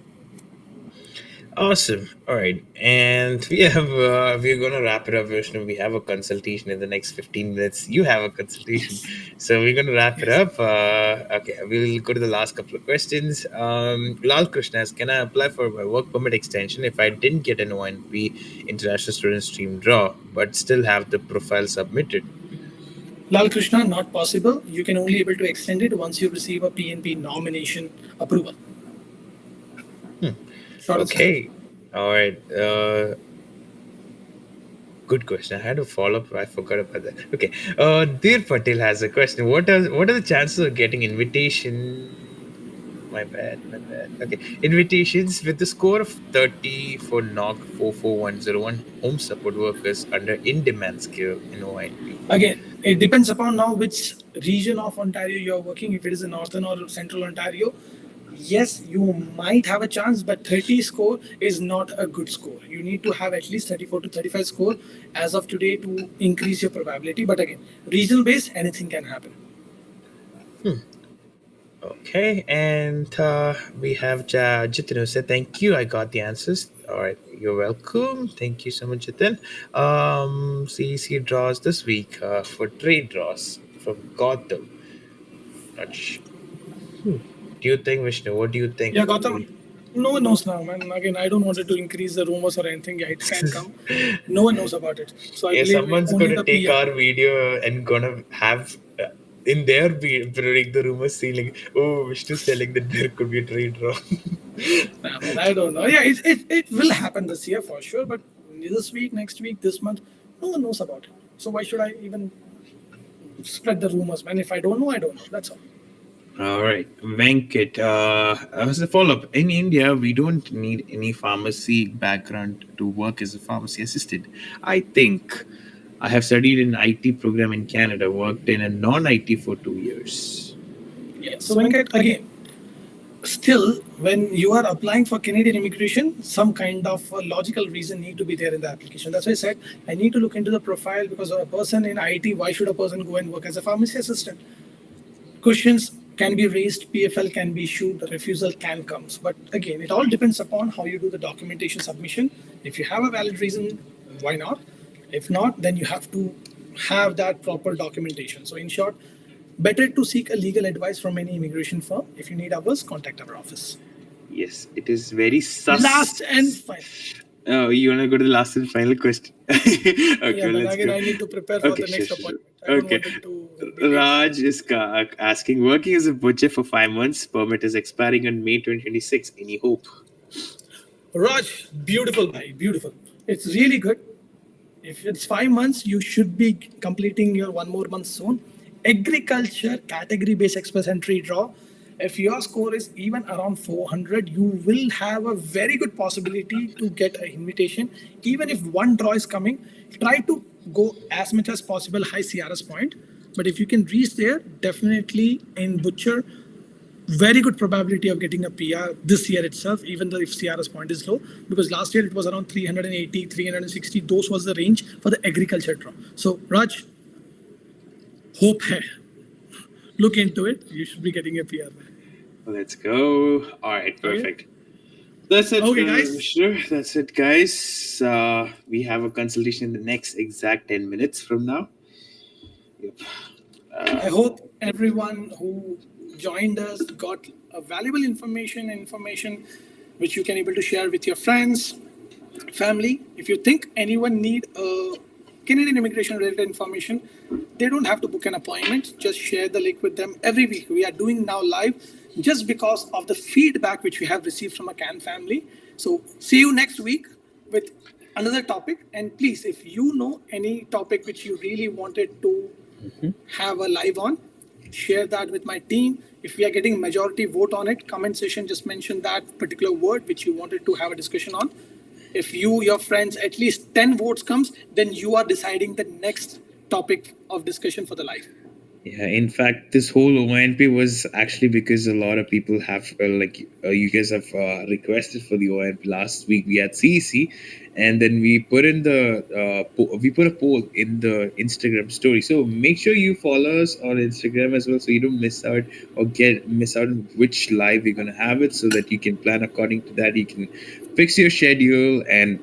Awesome. All right, and we're gonna wrap it up, Vishnu. We have a consultation in the next 15 minutes. You have a consultation, so we're gonna wrap it up. Okay, we'll go to the last couple of questions. Lal Krishna asks, can I apply for my work permit extension if I didn't get an OINP International Student Stream draw, but still have the profile submitted? Lal Krishna, not possible. You can only able to extend it once you receive a PNP nomination approval. Okay. All right. Good question. I had a follow up. I forgot about that. Okay. Dear Patel has a question. What are the chances of getting invitation? My bad. Okay. Invitations with the score of 30 for NOC 44101 home support workers under in-demand skill in OINP. Again, it depends upon now which region of Ontario you're working. If it is in Northern or Central Ontario, yes, you might have a chance, but 30 score is not a good score. You need to have at least 34 to 35 score as of today to increase your probability. But again, regional based, anything can happen. Okay, and we have Jitin who said, thank you, I got the answers. All right, you're welcome. Thank you so much, Jitin. CEC draws this week for trade draws from Gautam. Not sure. Do you think, Vishnu? What do you think? Yeah, Gautam. No one knows now, man. Again, I don't want it to increase the rumors or anything. Yeah, it can come. No one knows about it. So I believe someone's only going to the take PR. our video and gonna have in their break the rumors saying like, oh, Vishnu's telling that there could be a trade draw. Nah, man, I don't know. Yeah, it will happen this year for sure. But this week, next week, this month, no one knows about it. So why should I even spread the rumors, man? If I don't know, I don't know. That's all. All right, Venkat. As a follow-up, in India, we don't need any pharmacy background to work as a pharmacy assistant. I think I have studied in IT program in Canada, worked in a non-IT for 2 years. Yeah. So Venkat, again, still, when you are applying for Canadian immigration, some kind of logical reason need to be there in the application. That's why I said I need to look into the profile because a person in IT, why should a person go and work as a pharmacy assistant? Questions can be raised, PFL can be issued, refusal can come. But again, it all depends upon how you do the documentation submission. If you have a valid reason, why not? If not, then you have to have that proper documentation. So in short, better to seek a legal advice from any immigration firm. If you need ours, contact our office. Yes, it is very sus. Last and final. Oh, you want to go to the last and final question? Okay, Yeah, but let's again, go. I need to prepare for the next appointment. I don't Okay. want it to be late. Raj is asking, working as a butcher for 5 months, permit is expiring on May 2026. Any hope? Raj, beautiful, bhai, beautiful. It's really good. If it's 5 months, you should be completing your 1 more month soon. Agriculture category-based express entry draw. If your score is even around 400, you will have a very good possibility to get an invitation. Even if one draw is coming, try to go as much as possible high CRS point. But if you can reach there, definitely in butcher, very good probability of getting a PR this year itself, even though if CRS point is low, because last year it was around 380, 360. Those was the range for the agriculture draw. So Raj, hope hai. Look into it. You should be getting a PR. Let's go. All right, perfect. That's it, Okay, guys. Vishnu. That's it, guys. We have a consultation in the next exact 10 minutes from now. Yep. I hope everyone who joined us got a valuable information which you can able to share with your friends, family. If you think anyone need Canadian immigration related information, they don't have to book an appointment. Just share the link with them every week. We are doing now live just because of the feedback which we have received from a CAN family. So see you next week with another topic. And please, if you know any topic which you really wanted to have a live on, share that with my team. If we are getting majority vote on it, comment section, just mention that particular word which you wanted to have a discussion on. If you, your friends, at least 10 votes comes, then you are deciding the next topic of discussion for the life. Yeah, in fact, this whole OINP was actually because a lot of people have, you guys have requested for the OINP. Last week we had CEC, and then we put in we put a poll in the Instagram story. So make sure you follow us on Instagram as well, so you don't miss out or miss out on which live we're gonna have it, so that you can plan according to that. You can fix your schedule and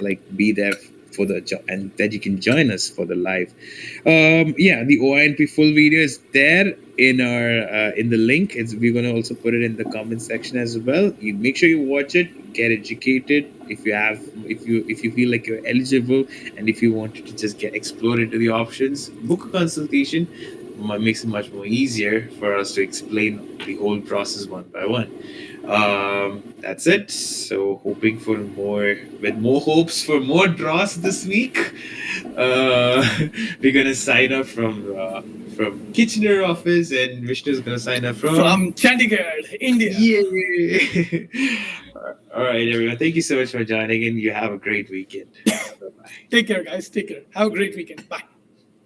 like be there for and that you can join us for the live. Yeah, the OINP full video is there in our in the link. We're gonna also put it in the comment section as well. You make sure you watch it, get educated. If you feel like you're eligible, and if you wanted to just get explore into the options, book a consultation. Makes it much more easier for us to explain the whole process one by one. That's it. So hoping for more hopes for more draws this week. Uh, we're gonna sign up from Kitchener office, and Vishnu's gonna sign up From Chandigarh, India. Yeah. All right, everyone. Thank you so much for joining in. You have a great weekend. Bye bye. Take care, guys. Take care. Have a great weekend. Bye.